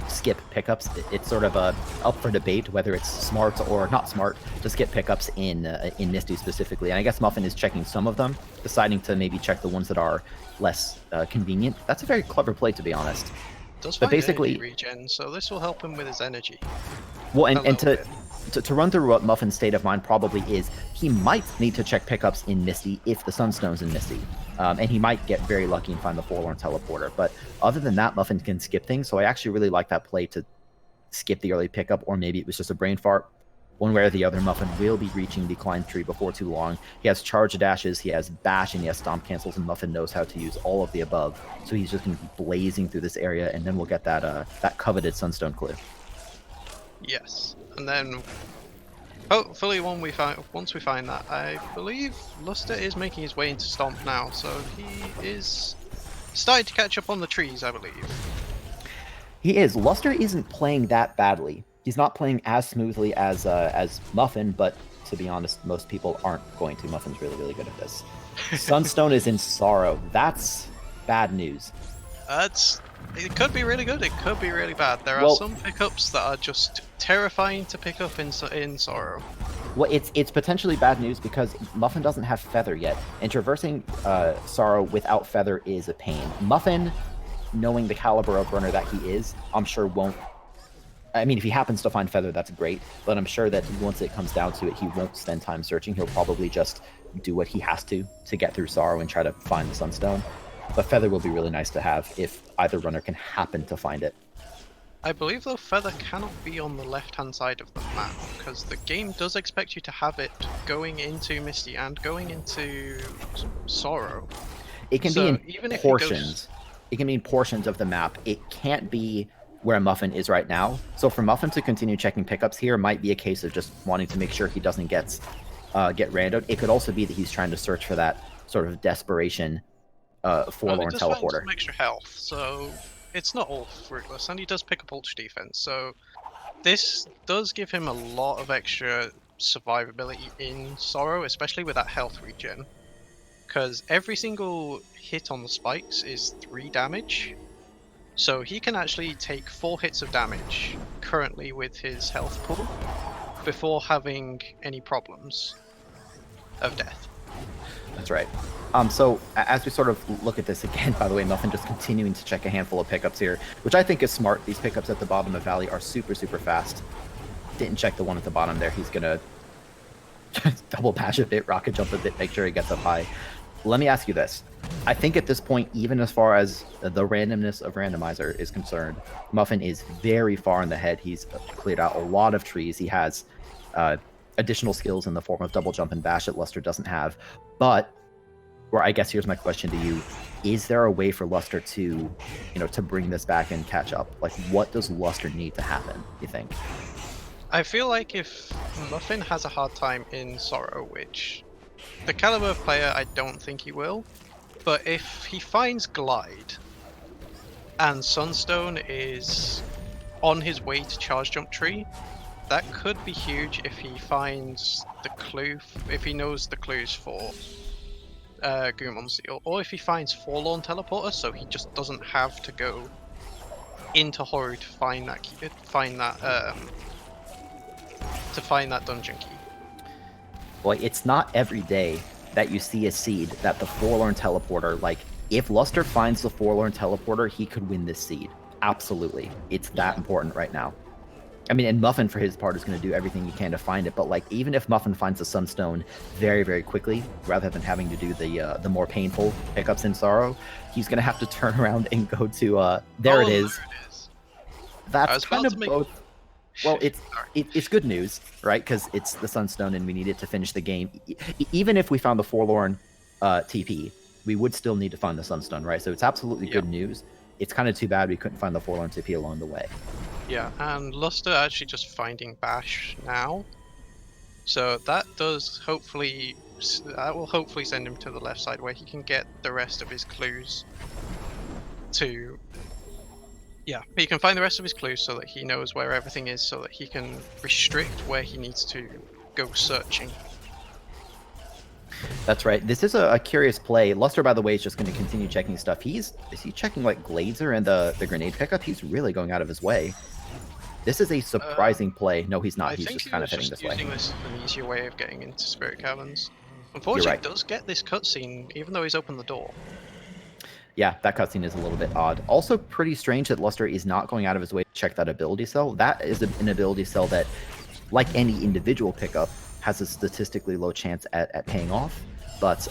skip pickups. It's sort of up for debate whether it's smart or not smart to skip pickups in Misty specifically. And I guess Muffin is checking some of them, deciding to maybe check the ones that are less convenient. That's a very clever play, to be honest. Does But find basically- energy regen, so this will help him with his energy. Well, a and little to run through what Muffin's state of mind probably is, he might need to check pickups in Misty if the Sunstone's in Misty. And he might get very lucky and find the Forlorn Teleporter. But other than that, Muffin can skip things, so I actually really like that play to skip the early pickup, or maybe it was just a brain fart. One way or the other, Muffin will be reaching the climb tree before too long. He has charge dashes, he has bash, and he has stomp cancels, and Muffin knows how to use all of the above. So he's just going to be blazing through this area, and then we'll get that coveted Sunstone clue. Yes, and then hopefully once we find that, I believe Lusther is making his way into Stomp now, so he is starting to catch up on the trees, I believe. He is. Lusther isn't playing that badly. He's not playing as smoothly as Muffin, but to be honest, most people aren't going to. Muffin's really, really good at this. Sunstone is in Sorrow. That's bad news. It could be really good, it could be really bad. There are Well- some pickups that are just terrifying to pick up in Sorrow. Well, it's potentially bad news because Muffin doesn't have Feather yet, and traversing Sorrow without Feather is a pain. Muffin, knowing the caliber of runner that he is, I'm sure won't. I mean, if he happens to find Feather, that's great, but I'm sure that once it comes down to it, he won't spend time searching. He'll probably just do what he has to get through Sorrow and try to find the Sunstone. But Feather will be really nice to have if either runner can happen to find it. I believe though Feather cannot be on the left-hand side of the map, because the game does expect you to have it going into Misty and going into Sorrow. It can So, be in even if he goes- portions. It can be in portions of the map. It can't be where Muffin is right now. So for Muffin to continue checking pickups here might be a case of just wanting to make sure he doesn't get randoed. It could also be that he's trying to search for that sort of desperation Forlorn He does find Teleporter. some extra health, so it's not all fruitless, and he does pick up ultra defense, so this does give him a lot of extra survivability in Sorrow, especially with that health regen, because every single hit on the spikes is 3 damage, so he can actually take 4 hits of damage currently with his health pool before having any problems of death. That's right. So as we sort of look at this again, by the way, Muffin just continuing to check a handful of pickups here, which I think is smart. These pickups at the bottom of Valley are super, super fast. Didn't check the one at the bottom there. He's going to double bash a bit, rocket jump a bit, make sure he gets up high. Let me ask you this. I think at this point, even as far as the randomness of Randomizer is concerned, Muffin is very far in the head. He's cleared out a lot of trees. He has additional skills in the form of double jump and bash that Lusther doesn't have. But, or I guess here's my question to you. Is there a way for Lusther to, to bring this back and catch up? Like, what does Lusther need to happen, you think? I feel like if Muffin has a hard time in Sorrow, which the caliber of player I don't think he will, but if he finds Glide and Sunstone is on his way to Charge Jump Tree, that could be huge if he finds the clue, if he knows the clues for Gumon Seal, or if he finds Forlorn Teleporter, so he just doesn't have to go into Horror to find that key, to find that dungeon key. Boy, it's not every day that you see a seed that the Forlorn Teleporter, like, if Lusther finds the Forlorn Teleporter, he could win this seed. Absolutely. It's that important right now. I mean, and Muffin, for his part, is going to do everything he can to find it, but, like, even if Muffin finds the Sunstone very, very quickly, rather than having to do the more painful pickups in Sorrow, he's going to have to turn around and go to, there it is. That's kind of both. Well, it's good news, right? Because it's the Sunstone and we need it to finish the game. Even if we found the Forlorn TP, we would still need to find the Sunstone, right? So it's absolutely good news. It's kind of too bad we couldn't find the Forlorn TP along the way. Yeah, and Lusther actually just finding Bash now. So that does hopefully, that will hopefully send him to the left side where he can get the rest of his clues to, yeah, he can find the rest of his clues so that he knows where everything is, so that he can restrict where he needs to go searching. That's right. This is a curious play. Lusther, by the way, is just going to continue checking stuff. Is he checking like Glazer and the grenade pickup? He's really going out of his way. This is a surprising play. No, he's not. He's just kind of heading this way. Using this as an easier way of getting into Spirit Caverns. Unfortunately, right. he does get this cutscene even though he's opened the door. Yeah, that cutscene is a little bit odd. Also pretty strange that Lusther is not going out of his way to check that ability cell. That is an ability cell that, like any individual pickup, has a statistically low chance at paying off. But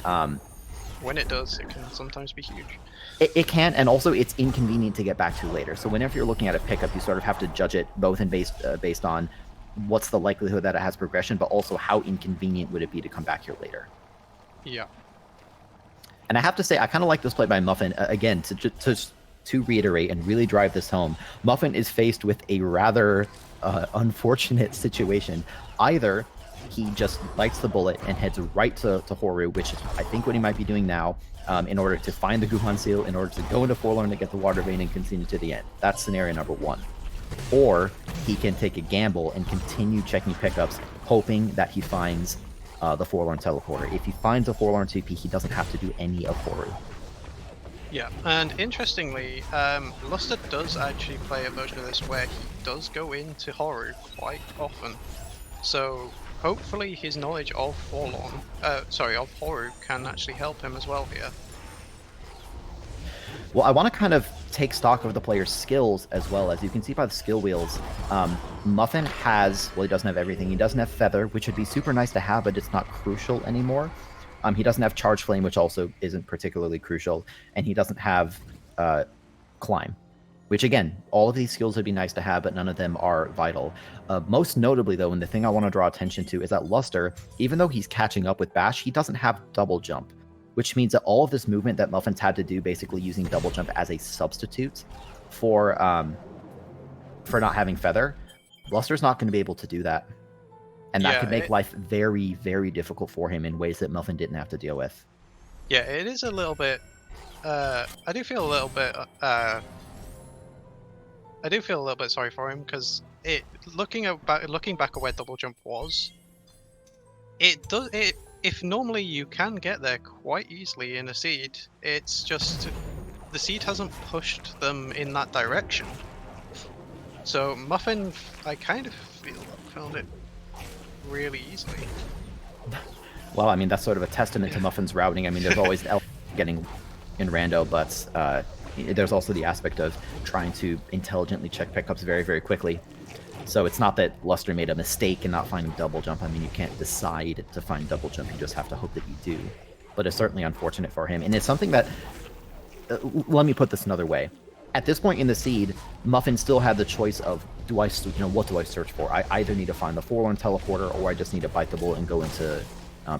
when it does, it can sometimes be huge. It can, and also it's inconvenient to get back to later. So whenever you're looking at a pickup, you sort of have to judge it both in based on what's the likelihood that it has progression, but also how inconvenient would it be to come back here later. Yeah. And I have to say, I kind of like this play by Muffin. Again, to reiterate and really drive this home, Muffin is faced with a rather unfortunate situation. Either he just bites the bullet and heads right to Horu, which is, I think, what he might be doing now, in order to find the Guhan Seal, in order to go into Forlorn to get the Water Vein and continue to the end. That's scenario number one. Or he can take a gamble and continue checking pickups, hoping that he finds the Forlorn Teleporter. If he finds a Forlorn TP, he doesn't have to do any of Horu. Yeah, and interestingly, Lusther does actually play a version of this where he does go into Horu quite often. So hopefully his knowledge of of Horu can actually help him as well here. Well, I want to kind of take stock of the player's skills as well. As you can see by the skill wheels, Muffin has, well, he doesn't have everything. He doesn't have Feather, which would be super nice to have, but it's not crucial anymore. He doesn't have Charge Flame, which also isn't particularly crucial. And he doesn't have Climb, which, again, all of these skills would be nice to have, but none of them are vital. Most notably, though, and the thing I want to draw attention to is that Lusther, even though he's catching up with Bash, he doesn't have Double Jump, which means that all of this movement that Muffin's had to do, basically using Double Jump as a substitute for not having Feather, Luster's not going to be able to do that. And that could make life very, very difficult for him in ways that Muffin didn't have to deal with. Yeah, it is a little bit... I do feel a little bit sorry for him, because looking back at where Double Jump was, if normally you can get there quite easily in a seed, it's just the seed hasn't pushed them in that direction. So Muffin, I kind of found it really easily. Well, I mean, that's sort of a testament to Muffin's routing. I mean, there's always the getting in rando, but there's also the aspect of trying to intelligently check pickups very, very quickly. So it's not that Lusther made a mistake in not finding Double Jump. I mean, you can't decide to find Double Jump. You just have to hope that you do. But it's certainly unfortunate for him. And it's something that... let me put this another way. At this point in the seed, Muffin still had the choice of, what do I search for? I either need to find the Forlorn Teleporter, or I just need to bite the bullet and go into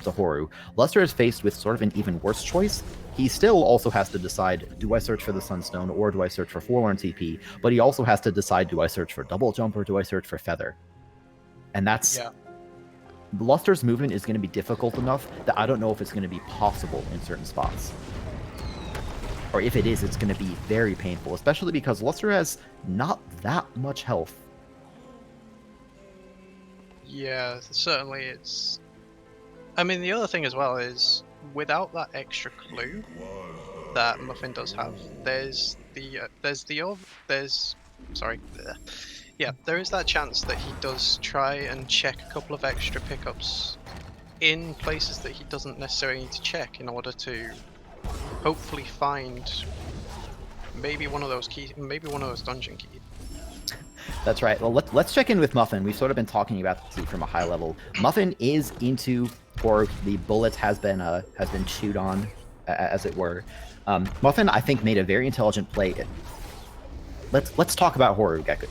to Horu. Lusther is faced with sort of an even worse choice. He still also has to decide, do I search for the Sunstone, or do I search for Forlorn TP? But he also has to decide, do I search for Double Jump, or do I search for Feather? And that's... Yeah. Luster's movement is going to be difficult enough that I don't know if it's going to be possible in certain spots. Or if it is, it's going to be very painful, especially because Lusther has not that much health. Yeah, certainly it's... I mean, the other thing as well is, without that extra clue that Muffin does have, there is that chance that he does try and check a couple of extra pickups in places that he doesn't necessarily need to check in order to hopefully find maybe one of those keys, maybe one of those dungeon keys. That's right. Well, let's check in with Muffin. We've sort of been talking about the seed from a high level. Muffin is into Horu. The bullet has been chewed on, as it were. Muffin, I think, made a very intelligent play. Let's talk about Horu, Gekko.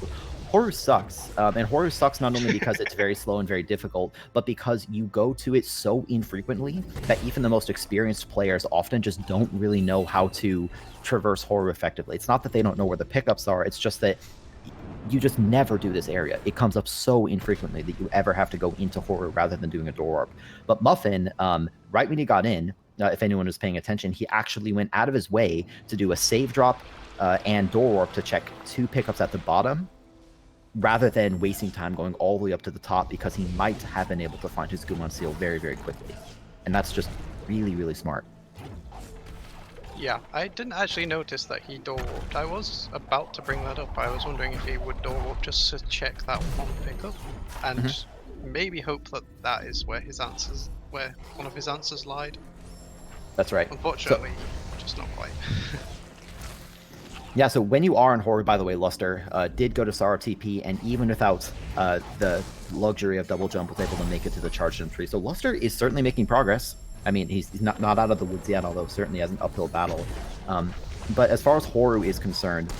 Horu sucks, and Horu sucks not only because it's very slow and very difficult, but because you go to it so infrequently that even the most experienced players often just don't really know how to traverse Horu effectively. It's not that they don't know where the pickups are, it's just that you just never do this area. It comes up so infrequently that you ever have to go into Horu rather than doing a door warp. But Muffin, right when he got in, if anyone was paying attention, he actually went out of his way to do a save drop and door warp to check 2 pickups at the bottom, rather than wasting time going all the way up to the top, because he might have been able to find his Gumon seal very, very quickly. And that's just really, really smart. Yeah, I didn't actually notice that he door warped. I was about to bring that up. I was wondering if he would door warp just to check that one pickup, and maybe hope that that is where his answers, where one of his answers lied. That's right. Unfortunately, just not quite. Yeah, so when you are in Horu, by the way, Lusther did go to Sorrow TP, and even without the luxury of double jump, was able to make it to the charge jump tree. So Lusther is certainly making progress. I mean, he's not out of the woods yet, although certainly has an uphill battle. But as far as Horu is concerned,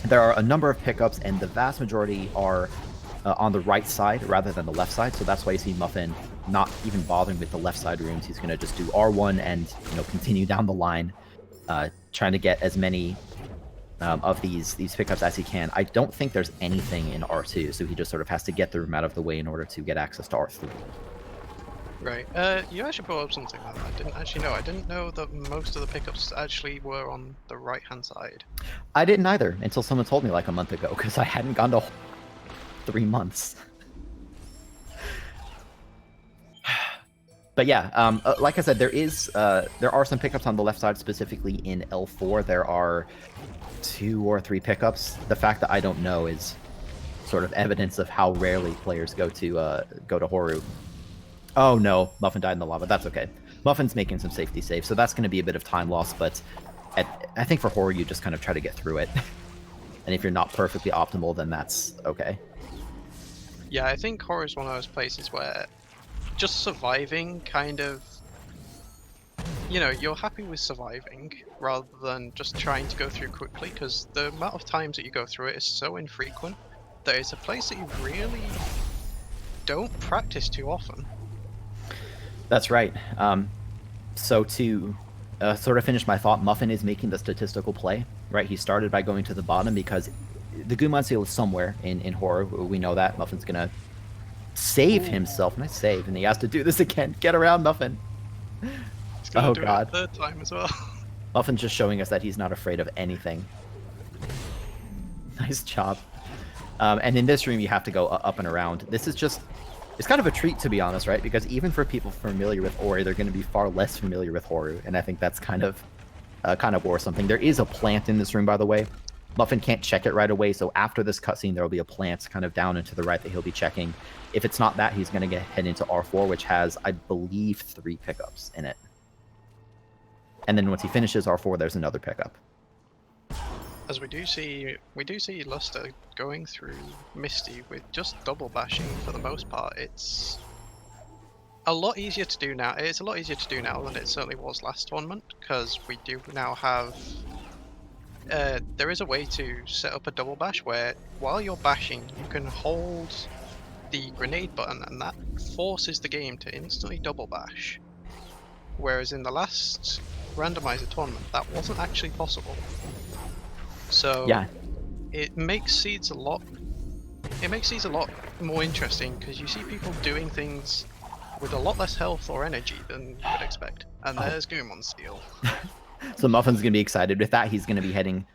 there are a number of pickups, and the vast majority are on the right side rather than the left side. So that's why you see Muffin not even bothering with the left side rooms. He's going to just do R1 and continue down the line, trying to get as many of these pickups as he can. I don't think there's anything in R2, so he just sort of has to get the room out of the way in order to get access to R3. Right. You actually brought up something that I didn't actually know. I didn't know that most of the pickups actually were on the right-hand side. I didn't either until someone told me like a month ago, because I hadn't gone to 3 months. But yeah, like I said, there are some pickups on the left side, specifically in L4. There are 2 or 3 pickups. The fact that I don't know is sort of evidence of how rarely players go to Horu. Oh no, Muffin died in the lava. That's okay. Muffin's making some safety saves, so that's going to be a bit of time loss, but I think for Horu, you just kind of try to get through it. And if you're not perfectly optimal, then that's okay. Yeah, I think Horu is one of those places where just surviving kind of... you're happy with surviving rather than just trying to go through quickly, because the amount of times that you go through it is so infrequent that it's a place that you really don't practice too often. That's right. So to sort of finish my thought, Muffin is making the statistical play, right? He started by going to the bottom because the Gumon seal is somewhere in Horu. We know that. Muffin's going to save himself. Nice save. And he has to do this again. Get around, Muffin. He's gonna Oh, do God. it a third time as well. Muffin's just showing us that he's not afraid of anything. Nice job. And in this room, you have to go up and around. This is just... It's kind of a treat, to be honest, right? Because even for people familiar with Ori, they're going to be far less familiar with Horu, and I think that's kind of worth something. There is a plant in this room, by the way. Muffin can't check it right away, so after this cutscene, there will be a plant kind of down and to the right that he'll be checking. If it's not that, he's going to head into R4, which has, I believe, 3 pickups in it. And then once he finishes R4, there's another pickup. As we do see Lusther going through Misty with just double bashing for the most part. It's a lot easier to do now. It's a lot easier to do now than it certainly was last tournament, because we do now have... there is a way to set up a double bash where while you're bashing, you can hold the grenade button, and that forces the game to instantly double bash. Whereas in the last Randomizer tournament, that wasn't actually possible. So yeah, it makes Seeds a lot more interesting, because you see people doing things with a lot less health or energy than you would expect. And there's Gumon Seal. So Muffin's going to be excited with that. He's going to be heading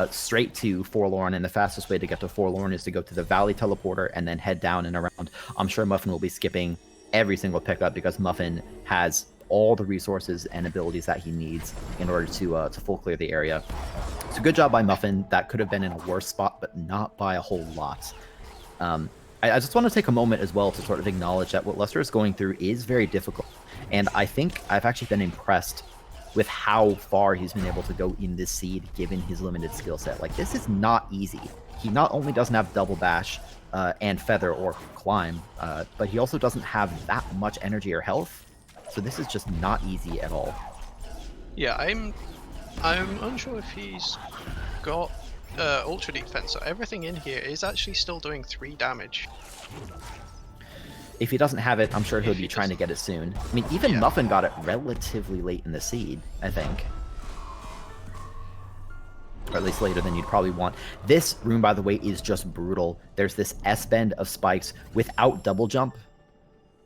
straight to Forlorn, and the fastest way to get to Forlorn is to go to the Valley Teleporter and then head down and around. I'm sure Muffin will be skipping every single pickup, because Muffin has all the resources and abilities that he needs in order to full clear the area. So good job by Muffin. That could have been in a worse spot, but not by a whole lot. I just want to take a moment as well to sort of acknowledge that what Lusther is going through is very difficult. And I think I've actually been impressed with how far he's been able to go in this seed, given his limited skill set. Like, this is not easy. He not only doesn't have double bash and feather or climb, but he also doesn't have that much energy or health. So this is just not easy at all. Yeah, I'm unsure if he's got ultra defense. So everything in here is actually still doing 3 damage. If he doesn't have it, I'm sure he'll be trying to get it soon. I mean, even Muffin got it relatively late in the seed, I think. or at least later than you'd probably want. This room, by the way, is just brutal. There's this S-bend of spikes without double jump.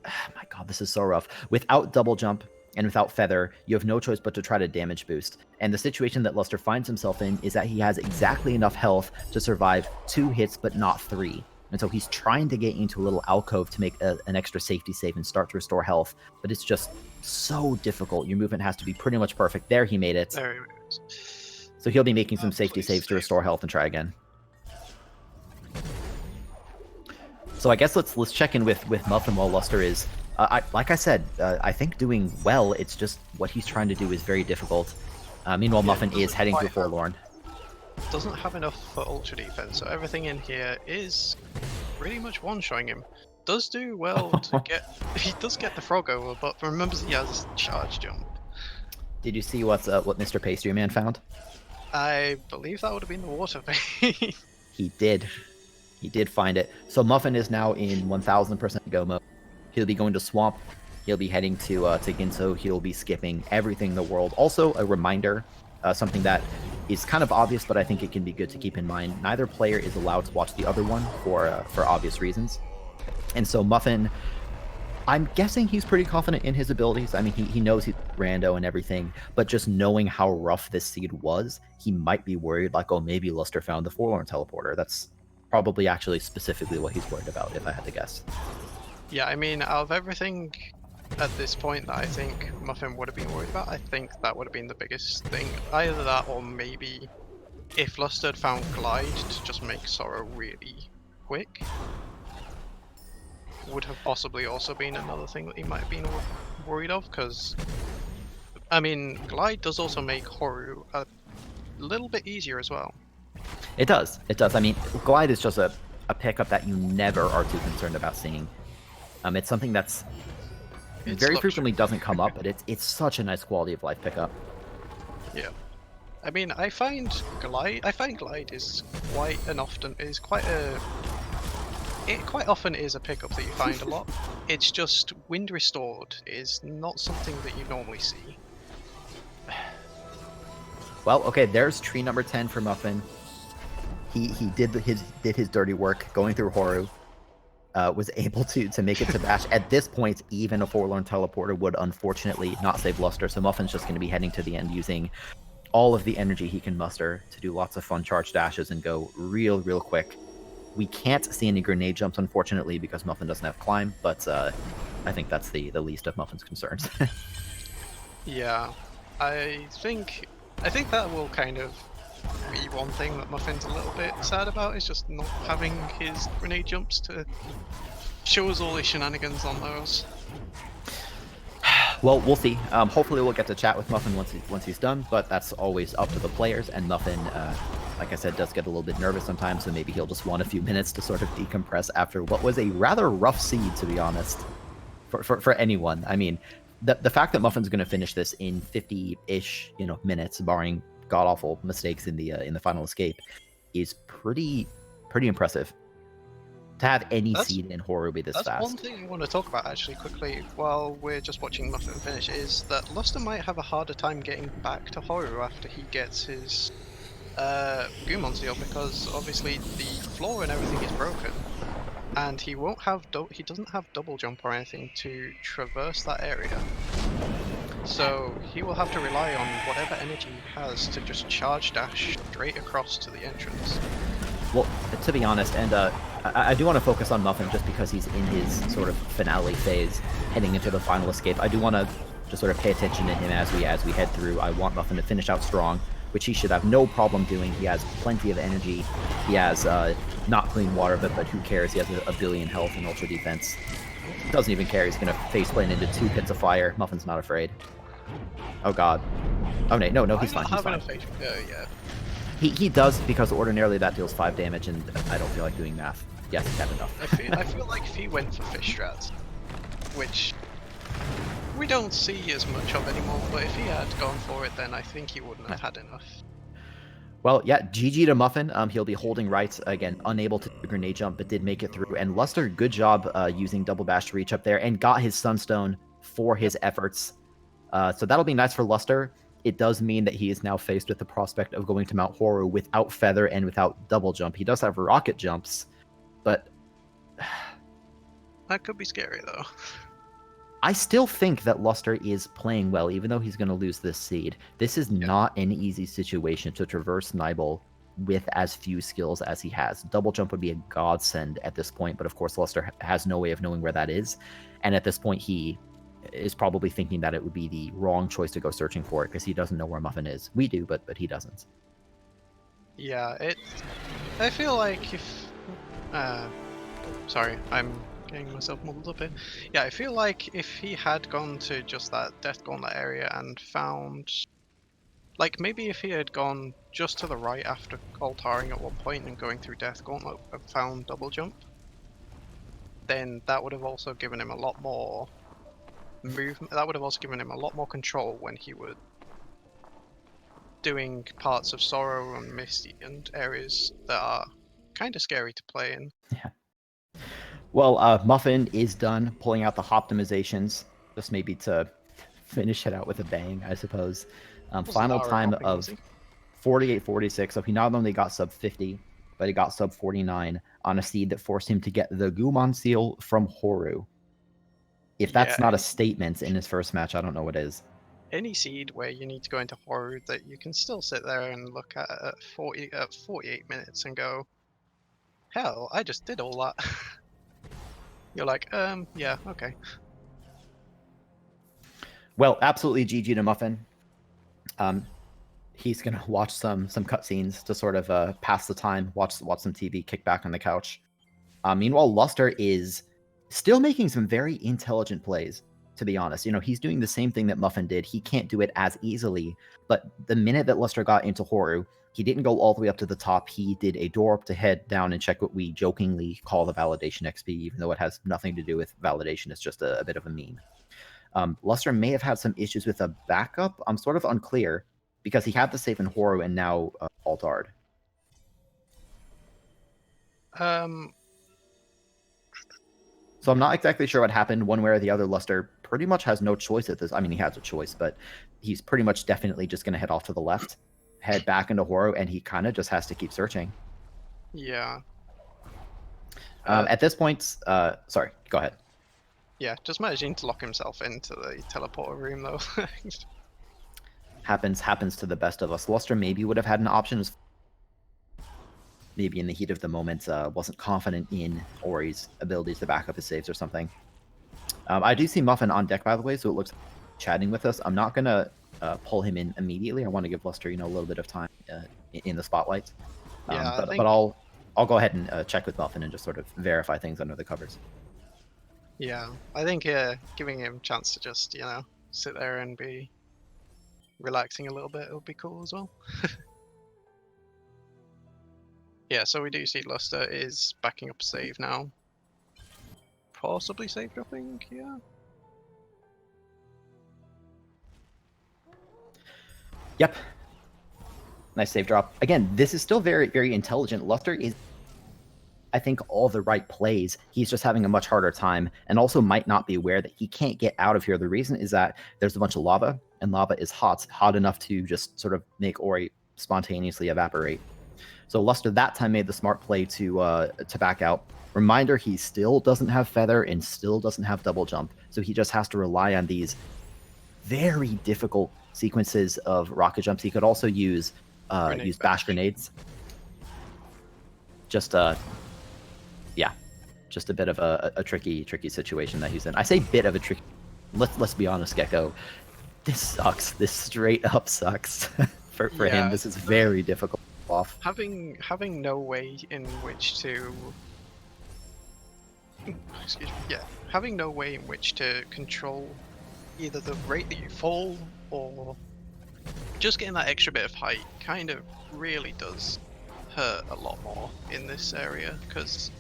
My god, this is so rough. Without double jump and without feather, you have no choice but to try to damage boost. And the situation that Lusther finds himself in is that he has exactly enough health to survive 2 hits, but not 3. And so he's trying to get into a little alcove to make an extra safety save and start to restore health. But it's just so difficult. Your movement has to be pretty much perfect. There, he made it. There he is. So he'll be making some safety Please saves to save. restore health and try again. So I guess let's check in with Muffin while Lusther is, like I said, I think doing well. It's just what he's trying to do is very difficult. Meanwhile, Yeah, Muffin doesn't is heading to quite have- Forlorn. Doesn't have enough for ultra defense, so everything in here is pretty much one-shotting him. Does do well to get. He does get the frog over, but remembers he has charge jump. Did you see what Mr. Pastry Man found? I believe that would have been the water vein. He did. He did find it. So Muffin is now in 1000% go mode. He'll be going to Swamp. He'll be heading to Ginso. He'll be skipping everything in the world. Also, a reminder, something that is kind of obvious, but I think it can be good to keep in mind. Neither player is allowed to watch the other one for obvious reasons. And so Muffin, I'm guessing he's pretty confident in his abilities. I mean, he knows he's rando and everything, but just knowing how rough this seed was, he might be worried, like, oh, maybe Lusther found the Forlorn teleporter. That's probably actually specifically what he's worried about, if I had to guess. Yeah, I mean, out of everything at this point that I think Muffin would have been worried about, I think that would have been the biggest thing. Either that, or maybe if Lusther had found Glide to just make Sorrow really quick, would have possibly also been another thing that he might have been worried of, because, I mean, Glide does also make Horu a little bit easier as well. It does. It does. I mean, Glide is just a pickup that you never are too concerned about seeing. It's something that's It's very luxury. frequently doesn't come up, but it's such a nice quality of life pickup. Yeah. I mean, I find Glide is quite often is a pickup that you find a lot. It's just Wind Restored is not something that you normally see. Well, okay, there's tree number 10 for Muffin. He did his dirty work going through Horu. Was able to make it to Bash. At this point, even a Forlorn teleporter would unfortunately not save Lusther, so Muffin's just going to be heading to the end using all of the energy he can muster to do lots of fun charge dashes and go real quick. We can't see any grenade jumps, unfortunately, because Muffin doesn't have climb, but I think that's the least of Muffin's concerns. Yeah, I think that will kind of be one thing that Muffin's a little bit sad about, is just not having his grenade jumps to show us all his shenanigans on those. Well, we'll see. Hopefully we'll get to chat with Muffin once he's done, but that's always up to the players, and Muffin, like I said, does get a little bit nervous sometimes, so maybe he'll just want a few minutes to sort of decompress after what was a rather rough seed, to be honest, for anyone. I mean, the fact that Muffin's going to finish this in 50-ish, minutes, barring god-awful mistakes in the final escape, is pretty impressive. To have any seed in Horu be this That's fast. one thing I want to talk about actually quickly while we're just watching Muffin finish, is that Lusther might have a harder time getting back to Horu after he gets his Gumon seal, because obviously the floor and everything is broken, and he doesn't have double jump or anything to traverse that area. So he will have to rely on whatever energy he has to just charge dash straight across to the entrance. Well, to be honest, and I do want to focus on Muffin just because he's in his sort of finale phase, heading into the final escape. I do want to just sort of pay attention to him as we head through. I want Muffin to finish out strong, which he should have no problem doing. He has plenty of energy. He has not clean water, but who cares? He has a billion health and ultra defense. Doesn't even care. He's going to faceplant into 2 pits of fire. Muffin's not afraid. Oh god. Oh no, he's fine. He's fine. Yeah. He does, because ordinarily that deals 5 damage, and I don't feel like doing math. Yes, he had enough. I feel like if he went for fish strats, which we don't see as much of anymore, but if he had gone for it, then I think he wouldn't have had enough. Well, yeah, GG to Muffin. He'll be holding right, again, unable to do grenade jump, but did make it through. And Lusther, good job using double bash to reach up there, and got his Sunstone for his efforts. So that'll be nice for Lusther. it does mean that he is now faced with the prospect of going to Mount Horu without feather and without double jump. He does have rocket jumps, but That could be scary though. I still think that Lusther is playing well, even though he's going to lose this seed. This is not an easy situation to traverse Nibel with as few skills as he has. Double jump would be a godsend at this point, but of course Lusther has no way of knowing where that is. And at this point, he is probably thinking that it would be the wrong choice to go searching for it because he doesn't know where Muffin is. We do, but he doesn't. Yeah, I feel like if... sorry, I'm getting myself muddled up here. Yeah, I feel like if he had gone to just that Death Gauntlet area and found... Like, maybe if he had gone just to the right after altaring at one point and going through Death Gauntlet and found double jump, then that would have also given him a lot more movement. That would have also given him a lot more control when he was doing parts of Sorrow and Misty and areas that are kind of scary to play in. Yeah. Well, Muffin is done pulling out the optimizations, just maybe to finish it out with a bang, I suppose. Final time of 48.46, so he not only got sub 50, but he got sub 49 on a seed that forced him to get the Gumon seal from Horu. If that's not a statement in his first match, I don't know what is. Any seed where you need to go into Horu that you can still sit there and look at 48 minutes and go, hell, I just did all that. You're like, yeah, okay. Well, absolutely GG to Muffin. He's gonna watch some cutscenes to sort of pass the time, watch some TV, kick back on the couch. Meanwhile, Lusther is still making some very intelligent plays, to be honest. You know, he's doing the same thing that Muffin did. He can't do it as easily, but the minute that Lusther got into Horu, he didn't go all the way up to the top. He did a door up to head down and check what we jokingly call the validation XP, even though it has nothing to do with validation. It's just a bit of a meme. Lusther may have had some issues with a backup. I'm sort of unclear because he had the save in Horu and now altared. So I'm not exactly sure what happened one way or the other. Lusther pretty much has no choice at this. I mean, he has a choice, but he's pretty much definitely just going to head off to the left, head back into Horu, and he kind of just has to keep searching. Yeah. At this point, sorry, go ahead. Yeah, just managing to lock himself into the teleporter room, though. happens to the best of us. Lusther maybe would have had an option. Maybe in the heat of the moment, wasn't confident in Ori's abilities to back up his saves or something. I do see Muffin on deck, by the way, so it looks like chatting with us. I'm not going to pull him in immediately. I want to give Lusther, a little bit of time in the spotlight. Yeah, but I'll go ahead and check with Muffin and just sort of verify things under the covers. Yeah, I think giving him a chance to just, sit there and be relaxing a little bit would be cool as well. Yeah, so we do see Lusther is backing up save now. Possibly save dropping, yeah. Yep. Nice save drop. Again, this is still very, very intelligent. Lusther is, I think, all the right plays. He's just having a much harder time and also might not be aware that he can't get out of here. The reason is that there's a bunch of lava, and lava is hot enough to just sort of make Ori spontaneously evaporate. So Lusther that time made the smart play to back out. Reminder, he still doesn't have feather and still doesn't have double jump. So he just has to rely on these very difficult sequences of rocket jumps. He could also use bash grenades. Just yeah, just a bit of a tricky situation that he's in. I say bit of a tricky. Let's be honest, Gecko. This sucks. This straight up sucks for him. This is very difficult. Off. Having no way in which to having no way in which to control either the rate that you fall or just getting that extra bit of height kind of really does hurt a lot more in this area, because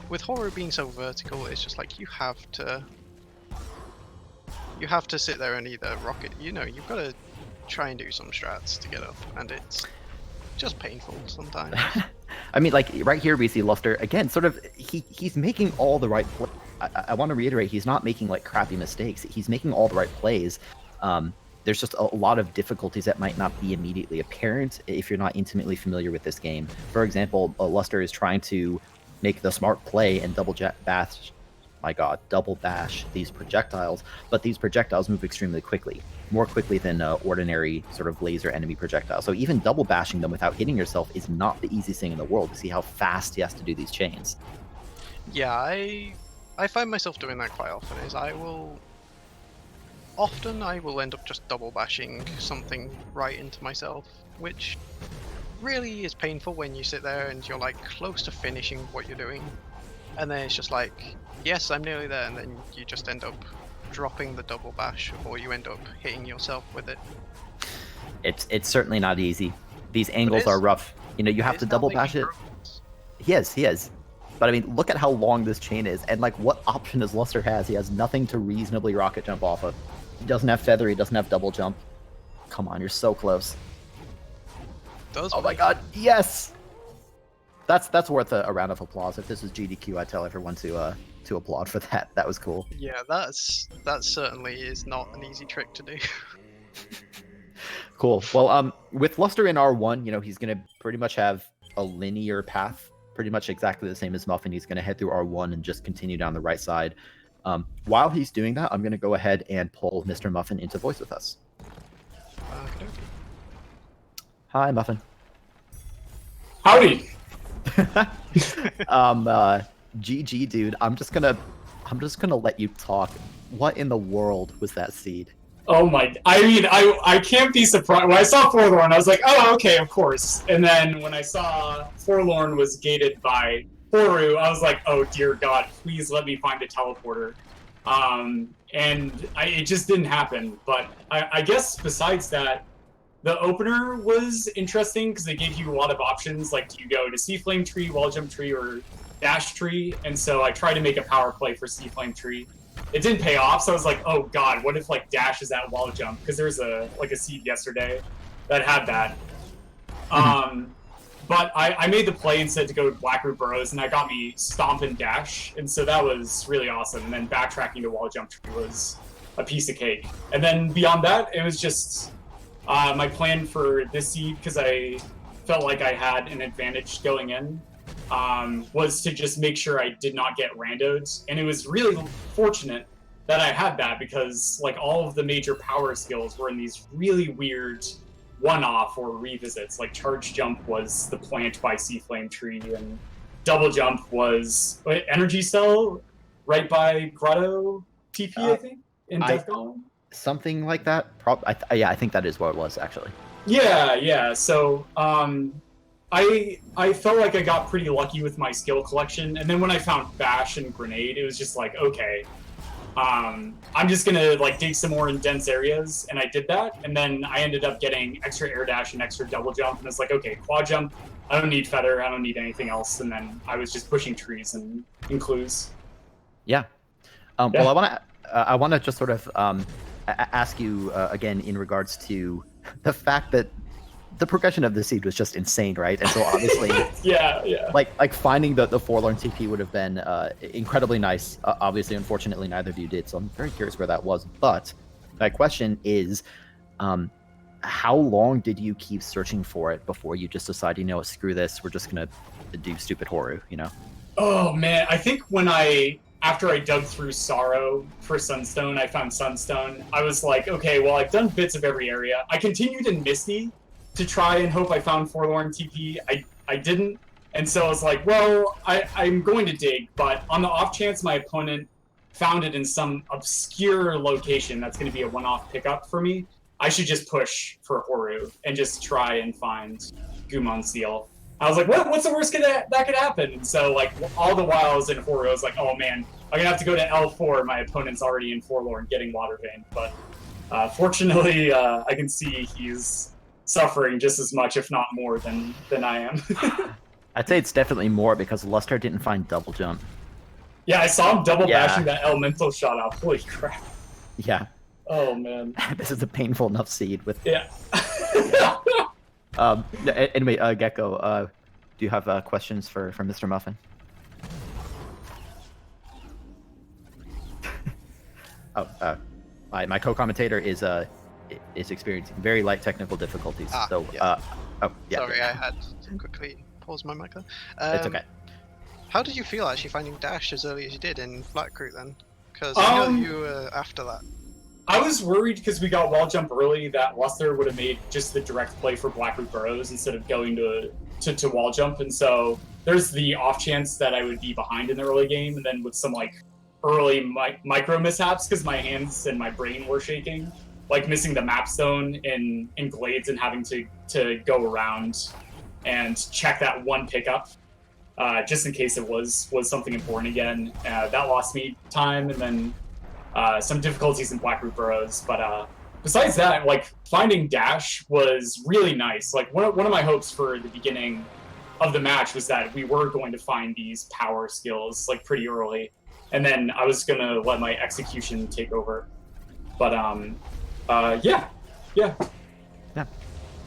with Horu being so vertical, it's just like you have to sit there and either rocket, you've got to try and do some strats to get up, and it's just painful sometimes. I mean, like right here we see Lusther again. Sort of, he's making all the right. I want to reiterate, he's not making like crappy mistakes. He's making all the right plays. there's just a lot of difficulties that might not be immediately apparent if you're not intimately familiar with this game. For example, Lusther is trying to make the smart play and double bash these projectiles, but these projectiles move extremely quickly, more quickly than ordinary sort of laser enemy projectiles. So even double bashing them without hitting yourself is not the easiest thing in the world. To see how fast he has to do these chains. Yeah, I find myself doing that quite often. I will end up just double bashing something right into myself, which really is painful when you sit there and you're like close to finishing what you're doing, and then it's just like, yes, I'm nearly there, and then you just end up dropping the double bash, or you end up hitting yourself with it. It's certainly not easy. These angles are rough. You know, you have to double bash it. He is. But I mean, look at how long this chain is, and like what option does Lusther has? He has nothing to reasonably rocket jump off of. He doesn't have feather, he doesn't have double jump. Come on, you're so close. Oh my god, yes! That's worth a round of applause. If this was GDQ, I'd tell everyone to applaud for that. That was cool. Yeah, that certainly is not an easy trick to do. Cool. Well, with Lusther in R1, you know, he's gonna pretty much have a linear path, pretty much exactly the same as Muffin. He's gonna head through R1 and just continue down the right side. While he's doing that, I'm gonna go ahead and pull Mr. Muffin into voice with us. Hi, Muffin. Howdy. GG, dude. I'm just gonna let you talk. What in the world was that seed? Oh my! I mean, I can't be surprised. When I saw Forlorn, I was like, oh, okay, of course. And then when I saw Forlorn was gated by Horu, I was like, oh dear God, please let me find a teleporter. It just didn't happen. But I guess besides that, the opener was interesting because they gave you a lot of options. Like, do you go to Sea Flame Tree, Wall Jump Tree, or Dash Tree? And so I tried to make a power play for Sea Flame Tree. It didn't pay off, so I was like, oh god, what if like Dash is at Wall Jump? Because there was a seed yesterday that had that. But I made the play and said to go to Blackroot Burrows, and that got me Stomp and Dash, and so that was really awesome. And then backtracking to Wall Jump Tree was a piece of cake. And then beyond that, it was just my plan for this seed, because I felt like I had an advantage going in, was to just make sure I did not get randoed. And it was really fortunate that I had that, because like all of the major power skills were in these really weird one-off or revisits. Like Charge Jump was the plant by Sea Flame Tree, and Double Jump was Energy Cell right by Grotto TP, I think, in Death Golem. Something like that. Yeah, I think that is what it was, actually. Yeah. So I felt like I got pretty lucky with my skill collection, and then when I found Bash and Grenade, it was just like, okay, I'm just gonna like dig some more in dense areas, and I did that, and then I ended up getting extra air dash and extra double jump, and it's like, okay, quad jump, I don't need feather, I don't need anything else, and then I was just pushing trees and clues. Yeah. Well, I wanna just sort of ask you again in regards to the fact that the progression of the seed was just insane, right? And so obviously, yeah. Like finding the Forlorn TP would have been incredibly nice. Obviously, unfortunately, neither of you did. So I'm very curious where that was. But my question is, how long did you keep searching for it before you just decided, you know, screw this, we're just gonna do stupid Horu, you know? Oh man, I think after I dug through Sorrow for Sunstone, I found Sunstone. I was like, okay, well, I've done bits of every area. I continued in Misty to try and hope I found Forlorn TP. I didn't, and so I was like, well, I'm going to dig, but on the off chance my opponent found it in some obscure location that's going to be a one-off pickup for me, I should just push for Horu and just try and find Gumon Seal. I was like, what's the worst that could happen? And so, like, all the while I was in Horu, I was like, oh man, I'm gonna have to go to L4. My opponent's already in Forlorn getting Water Vein. But fortunately, I can see he's suffering just as much, if not more, than I am. I'd say it's definitely more because Lusther didn't find double jump. Yeah, I saw him double bashing that elemental shot out. Holy crap. Yeah. Oh man. This is a painful enough seed with. Yeah. Anyway, Gecko, do you have questions for Mr. Muffin? My co-commentator is is experiencing very light technical difficulties. Ah, So, yeah. oh yeah, Sorry, I had to quickly pause my mic there. it's okay. How did you feel actually finding Dash as early as you did in Flat Crew then? Because I know you were after that. I was worried because we got wall jump early that Lusther would have made just the direct play for Blackroot Burrows instead of going to wall jump, and so there's the off chance that I would be behind in the early game, and then with some like early micro mishaps because my hands and my brain were shaking, like missing the map stone in Glades and having to go around and check that one pickup just in case it was something important again. That lost me time, and then some difficulties in Blackroot Burrows. But besides that, like finding Dash was really nice. Like one of my hopes for the beginning of the match was that we were going to find these power skills like pretty early, and then I was gonna let my execution take over. But yeah.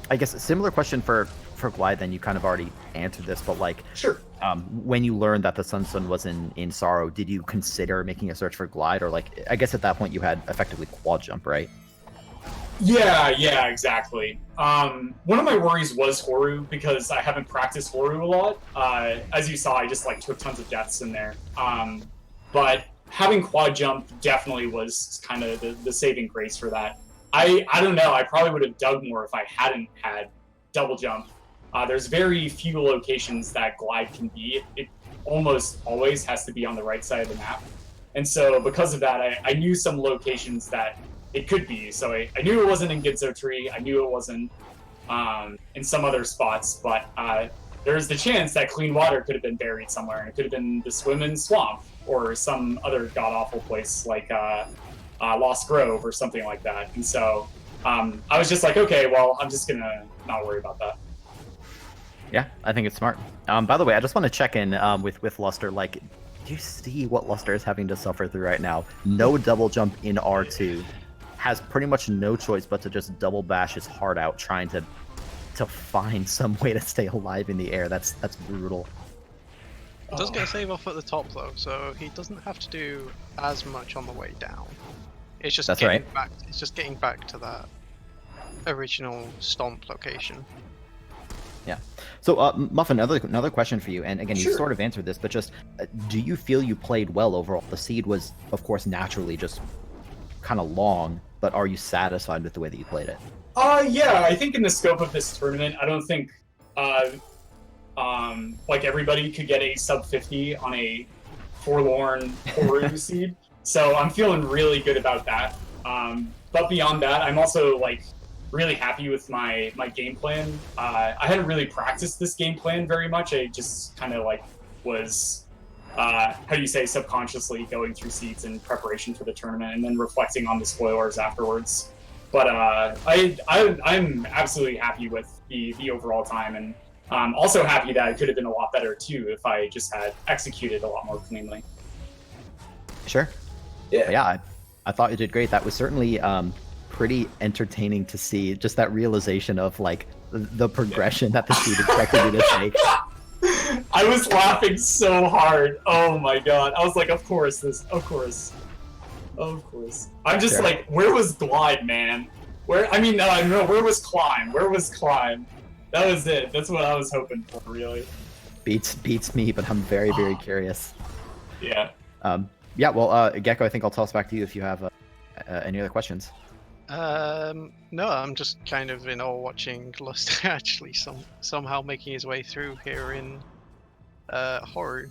I guess a similar question for Glide. Then you kind of already answered this, but like, Sure. when you learned that the Sunstone was in Sorrow, did you consider making a search for Glide, or like, I guess at that point you had effectively quad jump, right? Yeah, exactly. One of my worries was Horu because I haven't practiced Horu a lot. As you saw, I just like took tons of deaths in there. But having quad jump definitely was kind of the saving grace for that. I don't know. I probably would have dug more if I hadn't had double jump. There's very few locations that Glide can be. It almost always has to be on the right side of the map. And so because of that, I knew some locations that it could be. So I knew it wasn't in Gitzo Tree. I knew it wasn't in some other spots. But there's the chance that Clean Water could have been buried somewhere. And it could have been the Swimmin' Swamp or some other god-awful place like Lost Grove or something like that. And so I was just like, okay, well, I'm just going to not worry about that. Yeah, I think it's smart. By the way, I just want to check in with Lusther. Like, do you see what Lusther is having to suffer through right now? No double jump in R2. Has pretty much no choice but to just double bash his heart out, trying to find some way to stay alive in the air. That's brutal. Does get a save off at the top though, so he doesn't have to do as much on the way down. It's just getting back. It's just getting back to that original stomp location. Yeah. So, Muffin, another question for you, and again, you Sure. sort of answered this, but just do you feel you played well overall? The seed was, of course, naturally just kind of long, but are you satisfied with the way that you played it? Yeah, I think in the scope of this tournament, I don't think like everybody could get a sub 50 on a forlorn Horu seed. So I'm feeling really good about that. But beyond that, I'm also like really happy with my game plan. I hadn't really practiced this game plan very much. I just kind of like was how do you say, subconsciously going through seeds in preparation for the tournament and then reflecting on the spoilers afterwards. But I'm absolutely happy with the overall time, and I'm also happy that it could have been a lot better too if I just had executed a lot more cleanly. Sure. Yeah. Yeah, I thought you did great. That was certainly pretty entertaining to see, just that realization of like the progression that the seed expected you to take. I was laughing so hard. Oh my god. I was like, of course. I'm just Sure. like, where was Glide, man? Where was Climb? Where was Climb? That was it. That's what I was hoping for, really. Beats me, but I'm very, very curious. Yeah. Yeah, well, Gecko, I think I'll toss back to you if you have any other questions. No, I'm just kind of in awe watching Lusther actually somehow making his way through here in Horu.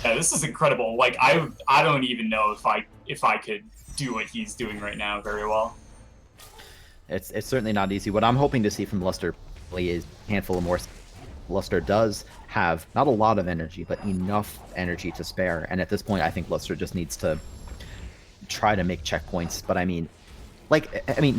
Yeah, this is incredible. Like, I don't even know if I could do what he's doing right now very well. It's certainly not easy. What I'm hoping to see from Lusther is a handful of more. Lusther does have not a lot of energy, but enough energy to spare. And at this point, I think Lusther just needs to try to make checkpoints. But I mean,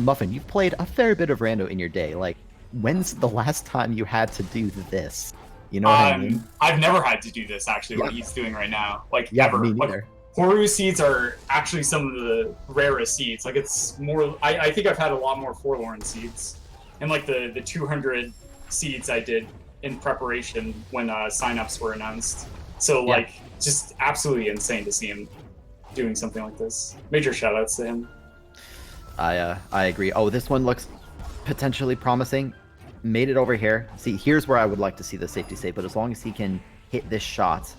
Muffin, you've played a fair bit of Rando in your day. Like, when's the last time you had to do this? You know what I mean? I've never had to do this, actually, Yeah. what he's doing right now. Like, Yeah, ever. me Like, neither. Horu seeds are actually some of the rarest seeds. Like, it's more... I think I've had a lot more Forlorn seeds. And, like, the 200 seeds I did in preparation when signups were announced. So, Yeah. like, just absolutely insane to see him doing something like this. Major shoutouts to him. I agree. Oh, this one looks potentially promising. Made it over here. See, here's where I would like to see the safety save, but as long as he can hit this shot.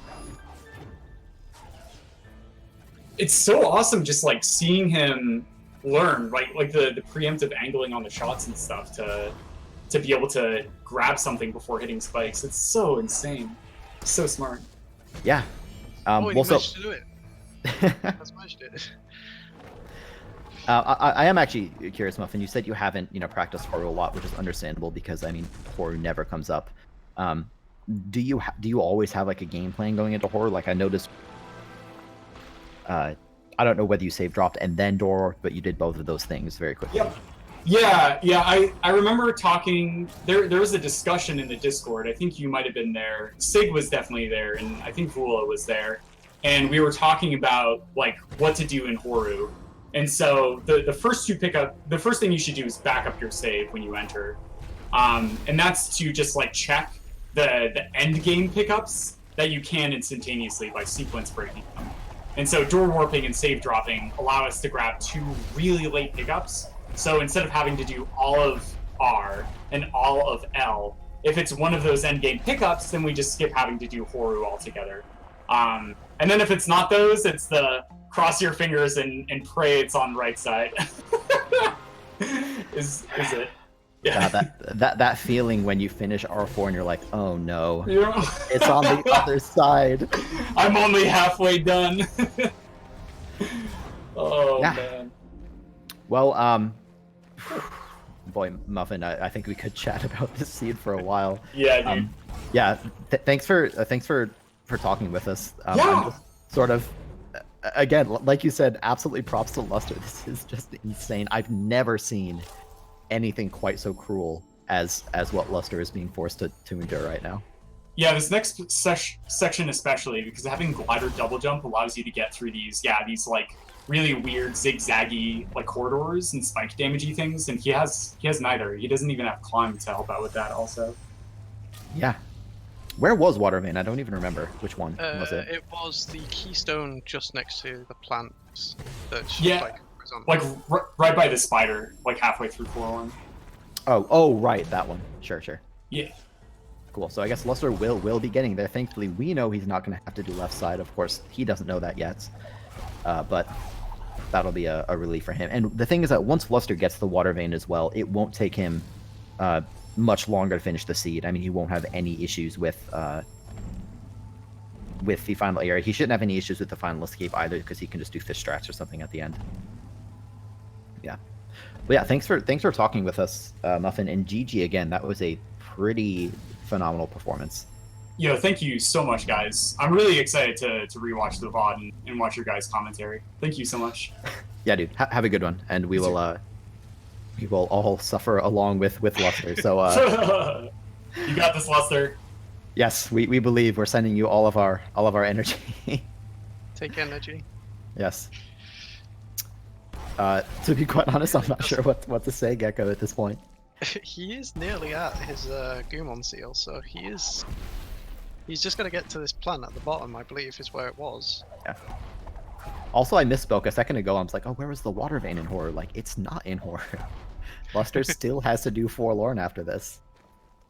It's so awesome just like seeing him learn, right? Like the preemptive angling on the shots and stuff to be able to grab something before hitting spikes. It's so insane. So smart. Yeah. Oh, you managed to do it. I smashed it. I am actually curious, Muffin. You said you haven't, practiced Horu a lot, which is understandable because I mean, Horu never comes up. Do you always have like a game plan going into Horu? Like I noticed. I don't know whether you save dropped and then door, but you did both of those things very quickly. Yep. Yeah. I remember talking. There was a discussion in the Discord. I think you might have been there. Sig was definitely there, and I think Vula was there. And we were talking about like what to do in Horu. And so the first thing you should do is back up your save when you enter. And that's to just like check the end game pickups that you can instantaneously by sequence breaking them. And so door warping and save dropping allow us to grab 2 really late pickups. So instead of having to do all of R and all of L, if it's one of those end game pickups, then we just skip having to do Horu altogether. And then if it's not those, it's the cross your fingers and pray it's on right side. is it? Yeah. That feeling when you finish R4 and you're like, oh no, Yeah. it's on the other side. I'm only halfway done. Oh Yeah. man. Well, boy, Muffin, I think we could chat about this seed for a while. Yeah, dude. Yeah, thanks for talking with us. Yeah. I'm just sort of, again, like you said, absolutely props to Lusther. This is just insane. I've never seen anything quite so cruel as what Lusther is being forced to endure right now. Yeah, this next section especially, because having glider double jump allows you to get through these like really weird zigzaggy like corridors and spike damagey things, and he has neither. He doesn't even have climb to help out with that also. Yeah. Where was Water Vein? I don't even remember which one was it. It was the keystone just next to the plants. That Yeah, like right by the spider, like halfway through floor 1. Oh, right, that one. Sure. Yeah. Cool. So I guess Lusther will be getting there. Thankfully, we know he's not going to have to do left side. Of course, he doesn't know that yet, but that'll be a relief for him. And the thing is that once Lusther gets the Water Vein as well, it won't take him much longer to finish the seed. I mean, he won't have any issues with the final area. He shouldn't have any issues with the final escape either, because he can just do fish strats or something at the end. Yeah. But yeah, thanks for talking with us, Muffin, and GG again. That was a pretty phenomenal performance. Yo, thank you so much, guys. I'm really excited to rewatch the VOD and watch your guys' commentary. Thank you so much. Yeah, dude. Have a good one, and we will all suffer along with Lusther. So you got this, Lusther. yes, we believe. We're sending you all of our energy. Take energy. Yes. To be quite honest, I'm not sure what to say, Gecko, at this point. He is nearly at his Gumon seal, so he's just got to get to this plant at the bottom, I believe, is where it was. Yeah. Also, I misspoke a second ago. I was like, oh, where was the Water Vein in Horror? Like, it's not in Horror. Lusther still has to do Forlorn after this.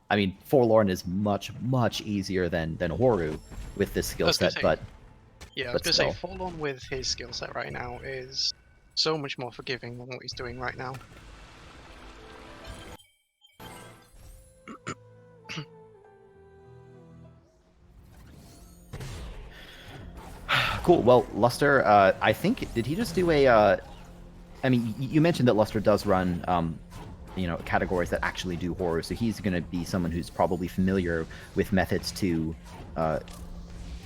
I mean, Forlorn is much, much easier than Horu with this skill set, but... Yeah, I was going to say, Forlorn with his skill set right now is so much more forgiving than what he's doing right now. Cool. Well, Lusther, I think, did he just do a... I mean, you mentioned that Lusther does run, categories that actually do horror, so he's going to be someone who's probably familiar with methods to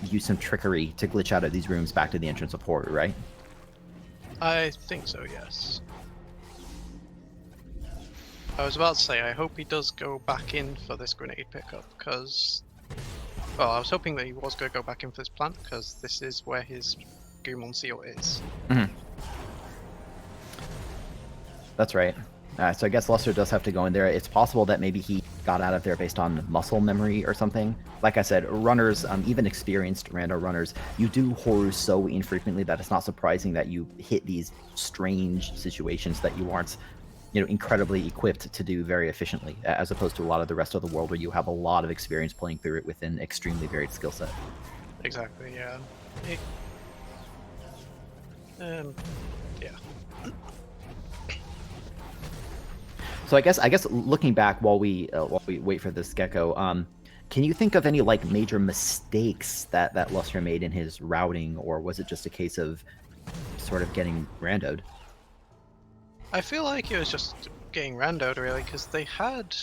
use some trickery to glitch out of these rooms back to the entrance of horror, right? I think so, yes. I was about to say, I hope he does go back in for this grenade pickup, because... Well, I was hoping that he was going to go back in for this plant, because this is where his Gumon seal is. Mm-hmm. That's right. So I guess Lusther does have to go in there. It's possible that maybe he got out of there based on muscle memory or something. Like I said, runners, even experienced rando runners, you do Horu so infrequently that it's not surprising that you hit these strange situations that you aren't, incredibly equipped to do very efficiently, as opposed to a lot of the rest of the world where you have a lot of experience playing through it with an extremely varied skill set. Exactly, yeah. Yeah. So I guess looking back while we wait for this gecko, can you think of any like major mistakes that Lusther made in his routing, or was it just a case of sort of getting randoed? I feel like it was just getting randoed, really, because they had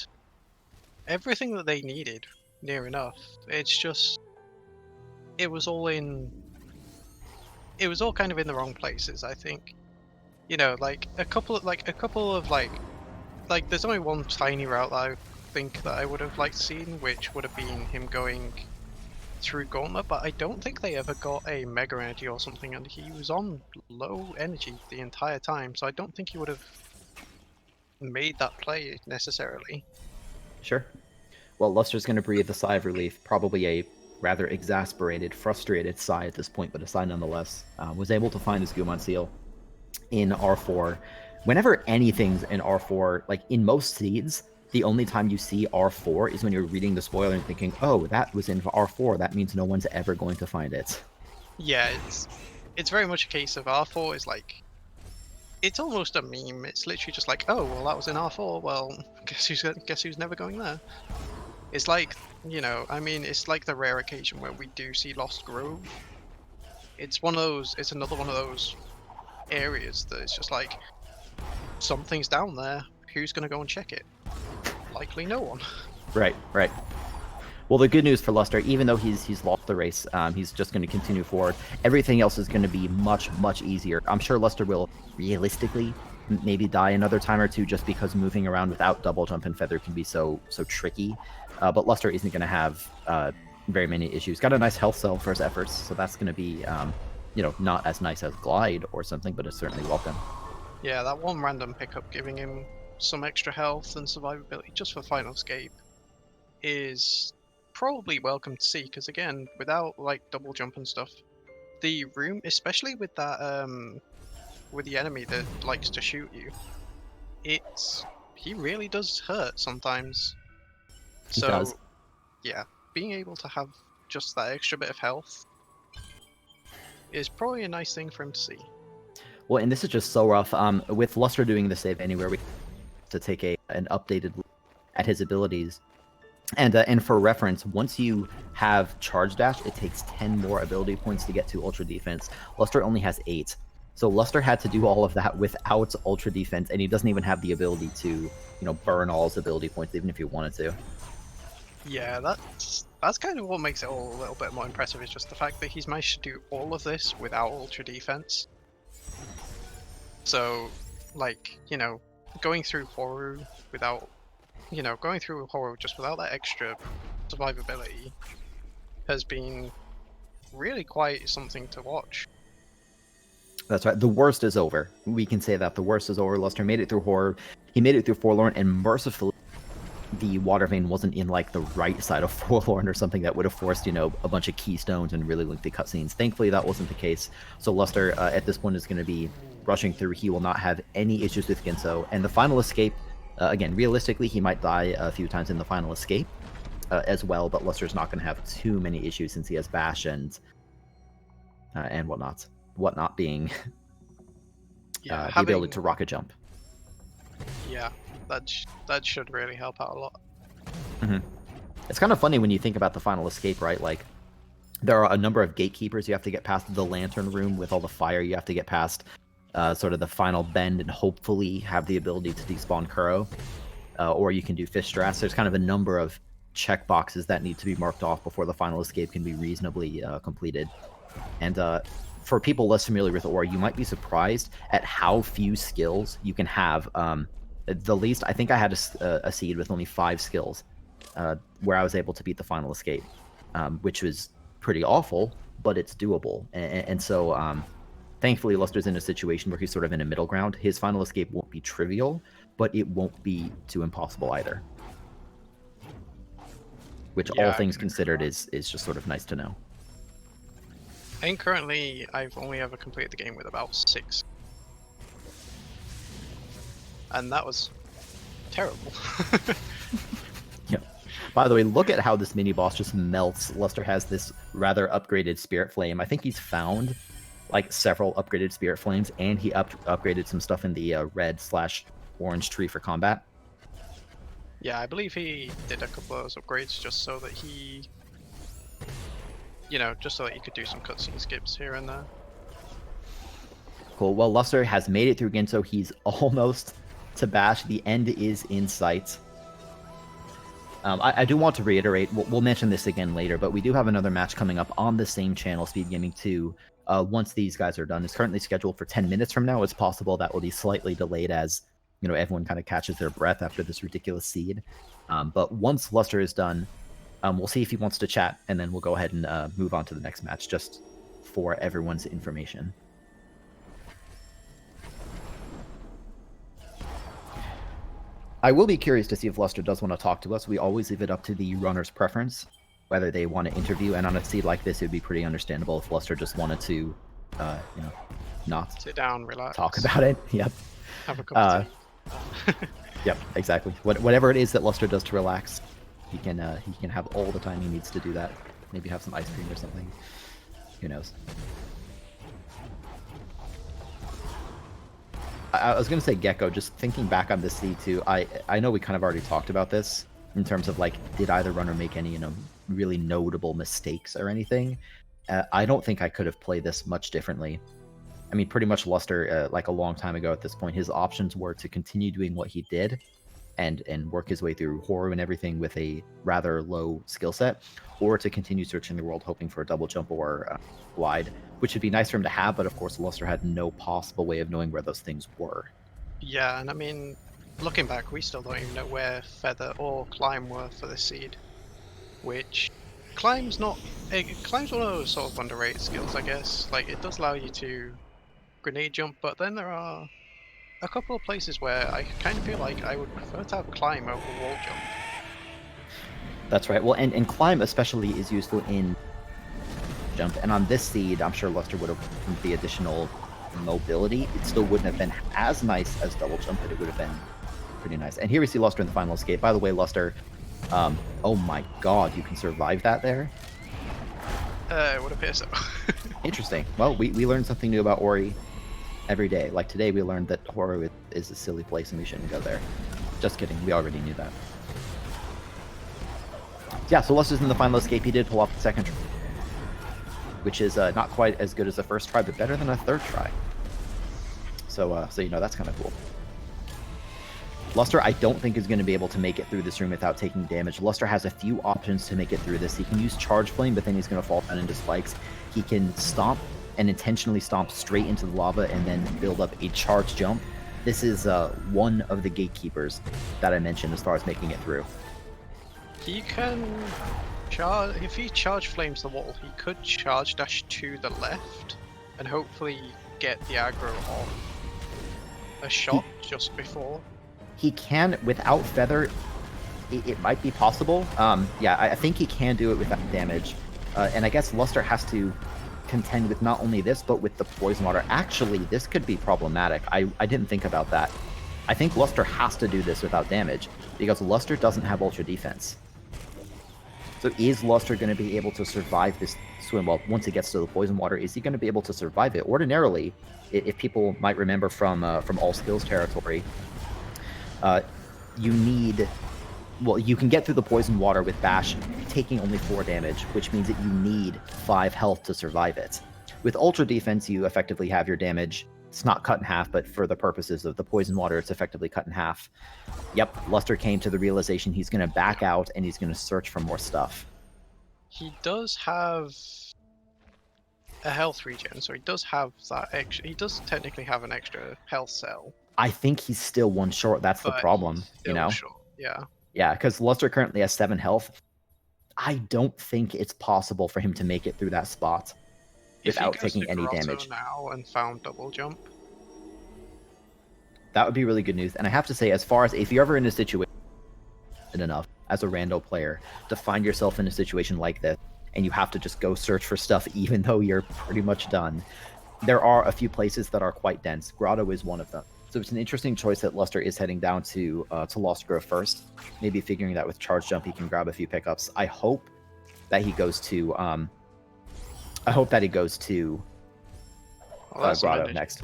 everything that they needed, near enough. It's just... It was all kind of in the wrong places, I think. Like, a couple of, there's only one tiny route that I think that I would have liked seen, which would have been him going through Gauntlet, but I don't think they ever got a Mega Energy or something, and he was on low energy the entire time, so I don't think he would have made that play necessarily. Sure. Well, Luster's going to breathe a sigh of relief, probably a rather exasperated, frustrated sigh at this point, but a sigh nonetheless. Was able to find his Gumon Seal in R4. Whenever anything's in R4, like in most seeds, the only time you see R4 is when you're reading the spoiler and thinking, oh, that was in R4, that means no one's ever going to find it. Yeah, it's very much a case of R4 is like... It's almost a meme. It's literally just like, oh, well, that was in R4. Well, guess who's never going there? It's like, it's like the rare occasion where we do see Lost Grove. It's another one of those areas that it's just like, something's down there. Who's going to go and check it? Likely no one. Right. Well, the good news for Lusther, even though he's lost the race, he's just going to continue forward. Everything else is going to be much, much easier. I'm sure Lusther will realistically maybe die another time or two just because moving around without double jump and feather can be so tricky. But Lusther isn't going to have very many issues. Got a nice health cell for his efforts, so that's going to be, not as nice as Glide or something, but it's certainly welcome. Yeah, that one random pickup giving him some extra health and survivability just for Final Escape is probably welcome to see, because again, without like double jump and stuff, the room, especially with that with the enemy that likes to shoot you, he really does hurt sometimes. He does. Yeah, being able to have just that extra bit of health is probably a nice thing for him to see. Well, and this is just so rough. With Lusther doing the save anywhere, we to take an updated look at his abilities. And for reference, once you have Charge Dash, it takes 10 more ability points to get to Ultra Defense. Lusther only has 8. So Lusther had to do all of that without Ultra Defense, and he doesn't even have the ability to, burn all his ability points, even if he wanted to. Yeah, that's kind of what makes it all a little bit more impressive, is just the fact that he's managed to do all of this without Ultra Defense. So, like, going through Horu without, going through Horu just without that extra survivability has been really quite something to watch. That's right. The worst is over. We can say that the worst is over. Lusther made it through Horror. He made it through Forlorn, and mercifully, the water vein wasn't in like the right side of Forlorn or something that would have forced, a bunch of keystones and really lengthy cutscenes. Thankfully, that wasn't the case. So Lusther, at this point, is going to be rushing through. He will not have any issues with Ginso. And the final escape, again, realistically, he might die a few times in the final escape as well, but Luster's not going to have too many issues since he has Bash and whatnot. Whatnot being the ability to rocket jump. Yeah, that should really help out a lot. Mm-hmm. It's kind of funny when you think about the final escape, right? Like, there are a number of gatekeepers you have to get past. The lantern room with all the fire you have to get past. Sort of the final bend and hopefully have the ability to despawn Kuro. Or you can do Fish Strats. There's kind of a number of checkboxes that need to be marked off before the final escape can be reasonably completed. And for people less familiar with Ori, you might be surprised at how few skills you can have. The least, I think I had a seed with only 5 skills, where I was able to beat the final escape, which was pretty awful, but it's doable. And so thankfully, Luster's in a situation where he's sort of in a middle ground. His final escape won't be trivial, but it won't be too impossible either. Which, all things considered, is just sort of nice to know. I think currently I've only ever completed the game with about 6. And that was terrible. Yeah. By the way, look at how this mini boss just melts. Lusther has this rather upgraded Spirit Flame. I think he's found like several upgraded Spirit Flames, and he upgraded some stuff in the red/orange tree for combat. Yeah, I believe he did a couple of those upgrades just so that he, just so that he could do some cutscene skips here and there. Cool. Well, Lusther has made it through Ginso. He's almost to Bash. The end is in sight. I do want to reiterate, we'll mention this again later, but we do have another match coming up on the same channel, Speed Gaming 2, once these guys are done. It's currently scheduled for 10 minutes from now. It's possible that will be slightly delayed as everyone kind of catches their breath after this ridiculous seed. But once Lusther is done, we'll see if he wants to chat, and then we'll go ahead and move on to the next match, just for everyone's information. I will be curious to see if Lusther does want to talk to us. We always leave it up to the runner's preference, whether they want to interview. And on a seed like this, it would be pretty understandable if Lusther just wanted to, not sit down, relax, talk about it. Yep. Have a cup of tea. Yep, exactly. Whatever it is that Lusther does to relax, he can have all the time he needs to do that. Maybe have some ice cream or something. Who knows? I was gonna say Gecko. Just thinking back on this C2, I know we kind of already talked about this in terms of like, did either runner make any really notable mistakes or anything? I don't think I could have played this much differently. I mean, pretty much Lusther, like a long time ago at this point, his options were to continue doing what he did and work his way through horror and everything with a rather low skill set, or to continue searching the world hoping for a double jump or glide, which would be nice for him to have, but of course Lusther had no possible way of knowing where those things were. Yeah, and I mean, looking back, we still don't even know where Feather or Climb were for this seed, which Climb's one of those sort of underrated skills, I guess. Like, it does allow you to grenade jump, but then there are a couple of places where I kind of feel like I would prefer to have Climb over wall jump. That's right. Well, and Climb especially is useful in jump, and on this seed, I'm sure Lusther would have, with the additional mobility, it still wouldn't have been as nice as double jump, but it would have been pretty nice. And here we see Lusther in the final escape. By the way, Lusther, oh my god, you can survive that there? It would appear so. Interesting. Well, we learned something new about Ori every day. Like today, we learned that horror is a silly place and we shouldn't go there. Just kidding. We already knew that. Yeah, so Luster's in the final escape. He did pull off the second try, which is not quite as good as the first try, but better than a third try. So that's kind of cool. Lusther, I don't think is going to be able to make it through this room without taking damage. Lusther has a few options to make it through this. He can use Charge Flame, but then he's going to fall down into spikes. He can stomp and intentionally stomp straight into the lava and then build up a charge jump. This is one of the gatekeepers that I mentioned as far as making it through. He can charge, if he charge flames the wall, he could charge dash to the left and hopefully get the aggro on a shot just before. He can, without Feather, it might be possible. Yeah, I think he can do it without damage. And I guess Lusther has to contend with not only this, but with the poison water. Actually, this could be problematic. I didn't think about that. I think Lusther has to do this without damage, because Lusther doesn't have ultra defense. So is Lusther going to be able to survive this swim? Well, once he gets to the poison water, is he going to be able to survive it? Ordinarily, if people might remember from All Skills territory, you can get through the poison water with Bash taking only 4 damage, which means that you need 5 health to survive it. With Ultra Defense, you effectively have your damage. It's not cut in half, but for the purposes of the poison water, it's effectively cut in half. Yep, Lusther came to the realization he's going to back out and he's going to search for more stuff. He does have a health regen, so he does have that extra. He does technically have an extra health cell. I think he's still 1 short. That's the problem, you know? Short. Yeah. Yeah, because Lusther currently has 7 health. I don't think it's possible for him to make it through that spot. without if he goes taking to any Grotto damage. now and found double jump, That would be really good news. And I have to say, as far as if you're ever in a situation enough as a rando player to find yourself in a situation like this, and you have to just go search for stuff even though you're pretty much done, there are a few places that are quite dense. Grotto is one of them. So it's an interesting choice that Lusther is heading down to Lost Grove first. Maybe figuring that with Charge Jump he can grab a few pickups. I hope that he goes to well, that's some Grotto energy. next.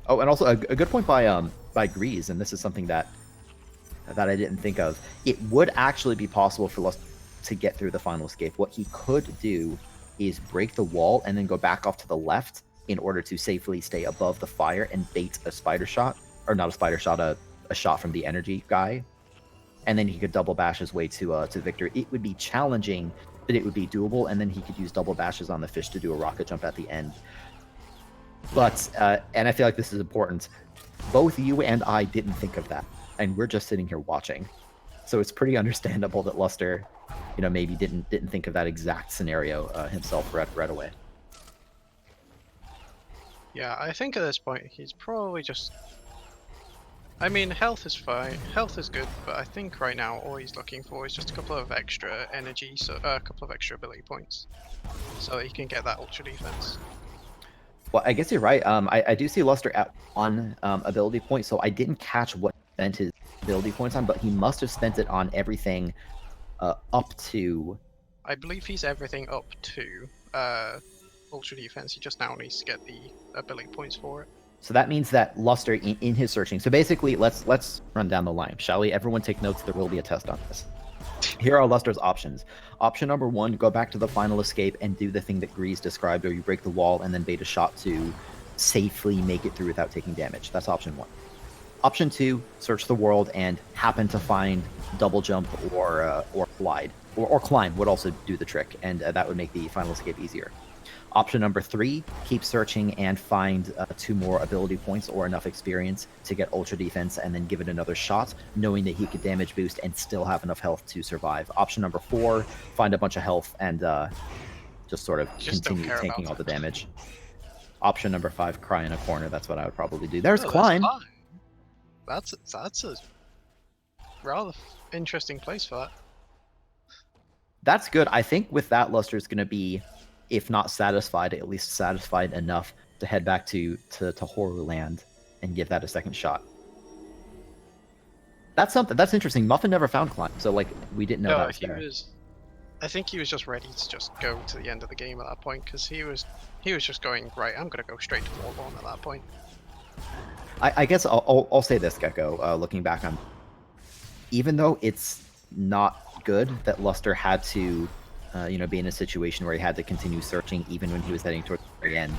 Oh, and also a good point by Grease, and this is something that I didn't think of. It would actually be possible for Lusther to get through the final escape. What he could do is break the wall and then go back off to the left in order to safely stay above the fire and bait a spider shot, or not a spider shot, a shot from the energy guy, and then he could double bash his way to victory. It would be challenging, but it would be doable, and then he could use double bashes on the fish to do a rocket jump at the end. But and I feel like this is important. Both you and I didn't think of that, and we're just sitting here watching. So it's pretty understandable that Lusther, maybe didn't think of that exact scenario himself right away. Yeah, I think at this point he's probably just. I mean, health is fine. Health is good, but I think right now all he's looking for is just a couple of extra energy, so a couple of extra ability points, so that he can get that ultra defense. Well, I guess you're right. I do see Lusther at one ability point, so I didn't catch what he spent his ability points on, but he must have spent it on everything up to. I believe he's everything up to ultra defense. He just now needs to get the ability points for it. So that means that Lusther, in his searching. So basically, let's run down the line, shall we? Everyone take notes. There will be a test on this. Here are Luster's options. Option number 1, go back to the final escape and do the thing that Grease described, where you break the wall and then bait a shot to safely make it through without taking damage. That's option 1. Option 2, search the world and happen to find double jump or glide. Or climb would also do the trick, and that would make the final escape easier. Option number 3, keep searching and find 2 more ability points or enough experience to get ultra defense and then give it another shot, knowing that he could damage boost and still have enough health to survive. Option number 4, find a bunch of health and just sort of continue taking all the damage. Option number 5, cry in a corner. That's what I would probably do. There's climb. That's a rather interesting place for that. That's good. I think with that, Luster's going to be, if not satisfied, at least satisfied enough to head back to Horror Land and give that a second shot. That's something. That's interesting. Muffin never found climb, so we didn't know that was there. I think he was just ready to just go to the end of the game at that point, because he was just going, right, I'm gonna go straight to Forlorn at that point. I guess I'll say this, Gecko. Looking back on, even though it's not good that Lusther had to, be in a situation where he had to continue searching even when he was heading towards the very end.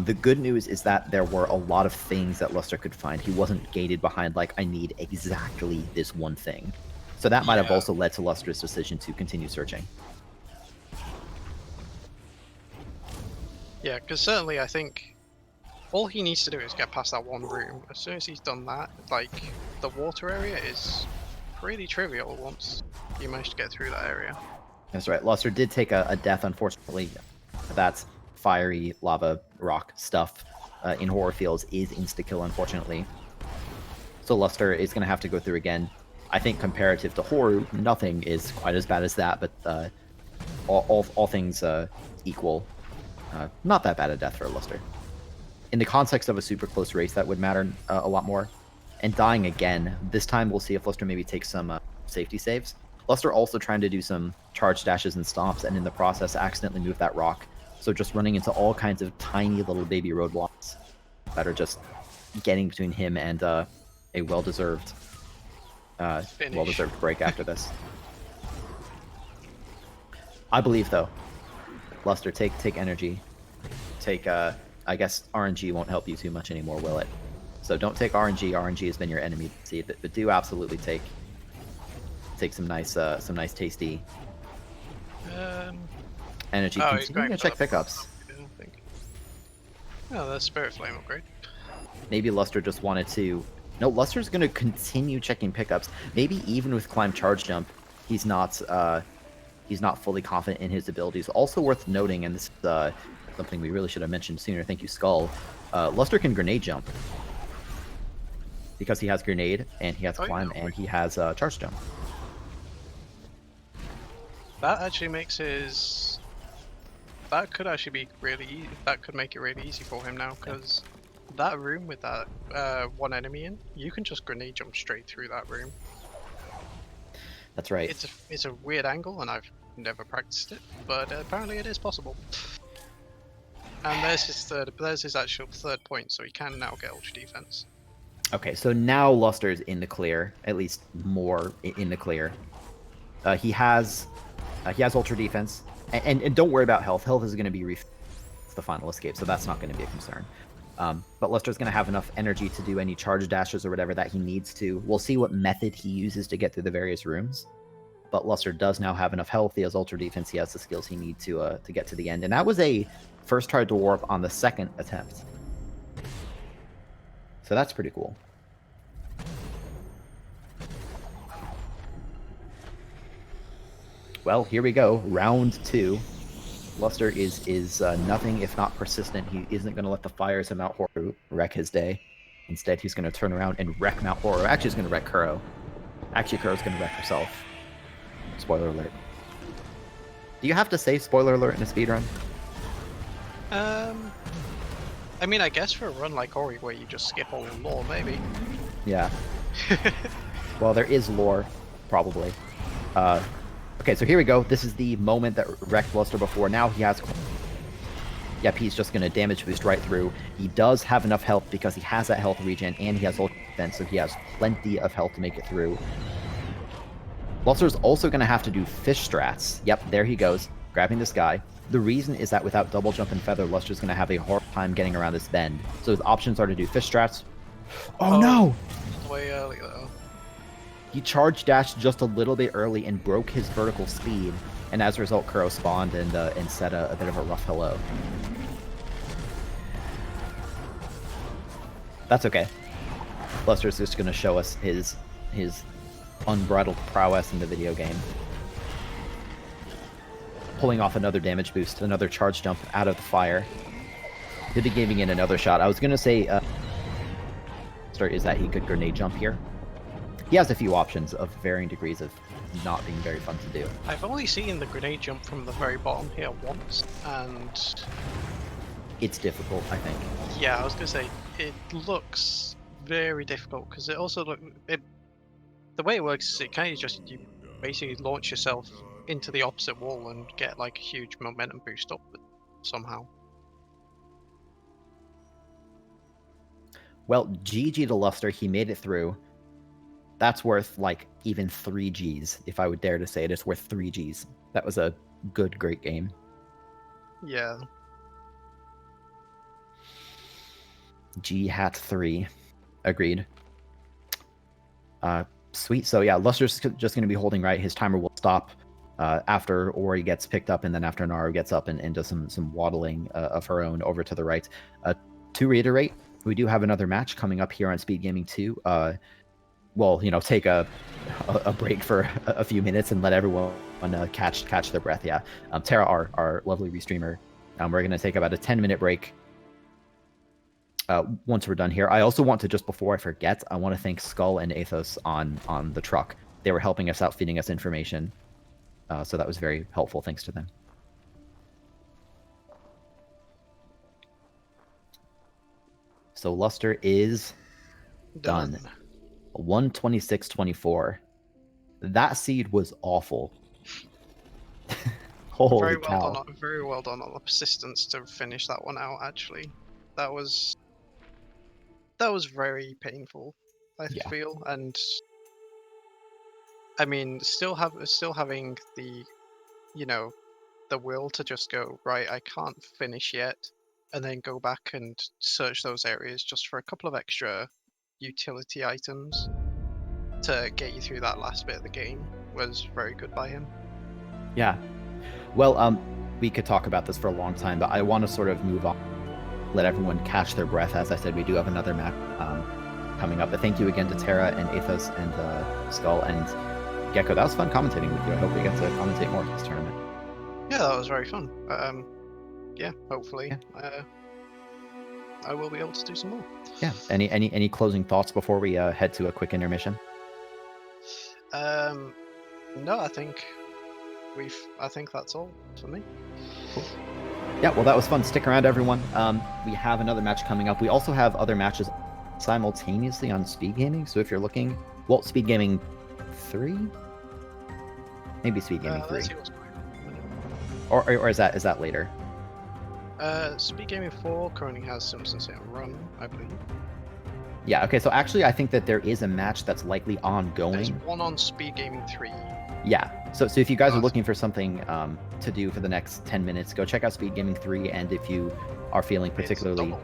The good news is that there were a lot of things that Lusther could find. He wasn't gated behind, I need exactly this one thing. So that might have also led to Luster's decision to continue searching. Yeah, because certainly I think all he needs to do is get past that one room. As soon as he's done that, the water area is pretty trivial once you manage to get through that area. That's right. Lusther did take a death, unfortunately. That's fiery lava rock stuff in Horror Fields is insta-kill, unfortunately. So Lusther is going to have to go through again. I think comparative to Horror, nothing is quite as bad as that, but all things equal, not that bad a death for Lusther. In the context of a super close race, that would matter a lot more. And dying again, this time we'll see if Lusther maybe takes some safety saves. Lusther also trying to do some charge dashes and stomps, and in the process accidentally move that rock. So just running into all kinds of tiny little baby roadblocks that are just getting between him and a well-deserved break after this. I believe, though. Lusther, take energy. Take, I guess RNG won't help you too much anymore, will it? So don't take RNG. RNG has been your enemy, but do absolutely take some nice tasty energy. Continue to check pickups. I think. Oh, the Spirit Flame upgrade. Maybe Lusther just wanted to. No, Luster's going to continue checking pickups. Maybe even with Climb Charge Jump, he's not He's not fully confident in his abilities. Also worth noting, and this is something we really should have mentioned sooner. Thank you, Skull. Lusther can grenade jump because he has grenade and he has climb and he has charge jump. That actually makes his. That could actually be really. That could make it really easy for him now, because that room with that one enemy in, you can just grenade jump straight through that room. That's right. It's a weird angle, and I've never practiced it, but apparently it is possible. And there's his actual third point, so he can now get ultra defense. Okay, so now Luster's in the clear, at least more in the clear. He has ultra defense, and don't worry about health. Health is going to be the final escape, so that's not going to be a concern. But Luster's going to have enough energy to do any charge dashes or whatever that he needs to. We'll see what method he uses to get through the various rooms. But Lusther does now have enough health. He has ultra defense. He has the skills he needs to get to the end. And that was a first try to warp on the second attempt. So that's pretty cool. Well, here we go. Round 2. Lusther is nothing if not persistent. He isn't going to let the fires of Mount Horu wreck his day. Instead, he's going to turn around and wreck Mount Horu. Actually, he's going to wreck Kuro. Actually, Kuro's going to wreck herself. Spoiler alert. Do you have to say spoiler alert in a speedrun? I mean, I guess for a run like Ori where you just skip all the lore, maybe. Yeah. Well, there is lore, probably. Okay, so here we go. This is the moment that wrecked Lusther before. Now he has... Yep, he's just going to damage boost right through. He does have enough health because he has that health regen and he has ultra defense, so he has plenty of health to make it through. Luster's also going to have to do fish strats. Yep, there he goes, grabbing this guy. The reason is that without double jump and feather, Luster's going to have a hard time getting around this bend. So his options are to do fish strats. Oh no! Way early though. He charge dashed just a little bit early and broke his vertical speed, and as a result, Kuro spawned and said a bit of a rough hello. That's okay. Luster's just going to show us his unbridled prowess in the video game. Pulling off another damage boost, another charge jump out of the fire. He'll be giving it another shot. I was going to say is that he could grenade jump here. He has a few options of varying degrees of not being very fun to do. I've only seen the grenade jump from the very bottom here once, and... It's difficult, I think. Yeah, I was going to say, it looks very difficult, because it also the way it works is it kind of just, you basically launch yourself into the opposite wall and get like a huge momentum boost up somehow. Well, GG to Lusther, he made it through. That's worth like even 3 Gs, if I would dare to say it. It's worth 3 Gs. That was a good, great game. Yeah. G-hat 3. Agreed. Sweet. So yeah, Luster's just going to be holding right. His timer will stop after Ori gets picked up, and then after Naru gets up and does some waddling of her own over to the right. To reiterate, we do have another match coming up here on Speed Gaming 2. Well, you know, take a break for a few minutes and let everyone catch their breath. Yeah, Tara, our lovely restreamer, we're going to take about a 10-minute break. Once we're done here, I also want to, just before I forget, I want to thank Skull and Athos on the truck. They were helping us out, feeding us information. So that was very helpful. Thanks to them. So Lusther is done. 126-24. That seed was awful. Holy Very cow. well done. Very well done on the persistence to finish that one out. Actually, that was very painful. I feel, and I mean, still having the, you know, the will to just go, right, I can't finish yet, and then go back and search those areas just for a couple of extra utility items to get you through that last bit of the game was very good by him. Yeah. Well, we could talk about this for a long time, but I want to sort of move on, let everyone catch their breath. As I said, we do have another map coming up. But thank you again to Tara and Athos and Skull. And Gecko, that was fun commentating with you. I hope we get to commentate more this tournament. Yeah, that was very fun. Yeah, hopefully, I will be able to do some more. Yeah. Any closing thoughts before we head to a quick intermission? No, I think that's all for me. Cool. Yeah, well, that was fun. Stick around, everyone. We have another match coming up. We also have other matches simultaneously on Speed Gaming. So if you're looking, well, Speed Gaming 3, maybe Speed Gaming 3, Let's see what's going on. or is that later? Speed Gaming 4 currently has Simpsons Hit and Run, I believe. Yeah. Okay. So actually, I think that there is a match that's likely ongoing. There's one on Speed Gaming 3. Yeah. So if you guys are looking for something to do for the next 10 minutes, go check out Speed Gaming 3. And if you are feeling particularly,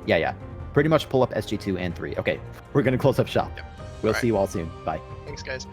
yeah, pretty much pull up SG2 and 3. Okay, we're gonna close up shop. Yep. We'll All right. see you all soon. Bye. Thanks, guys.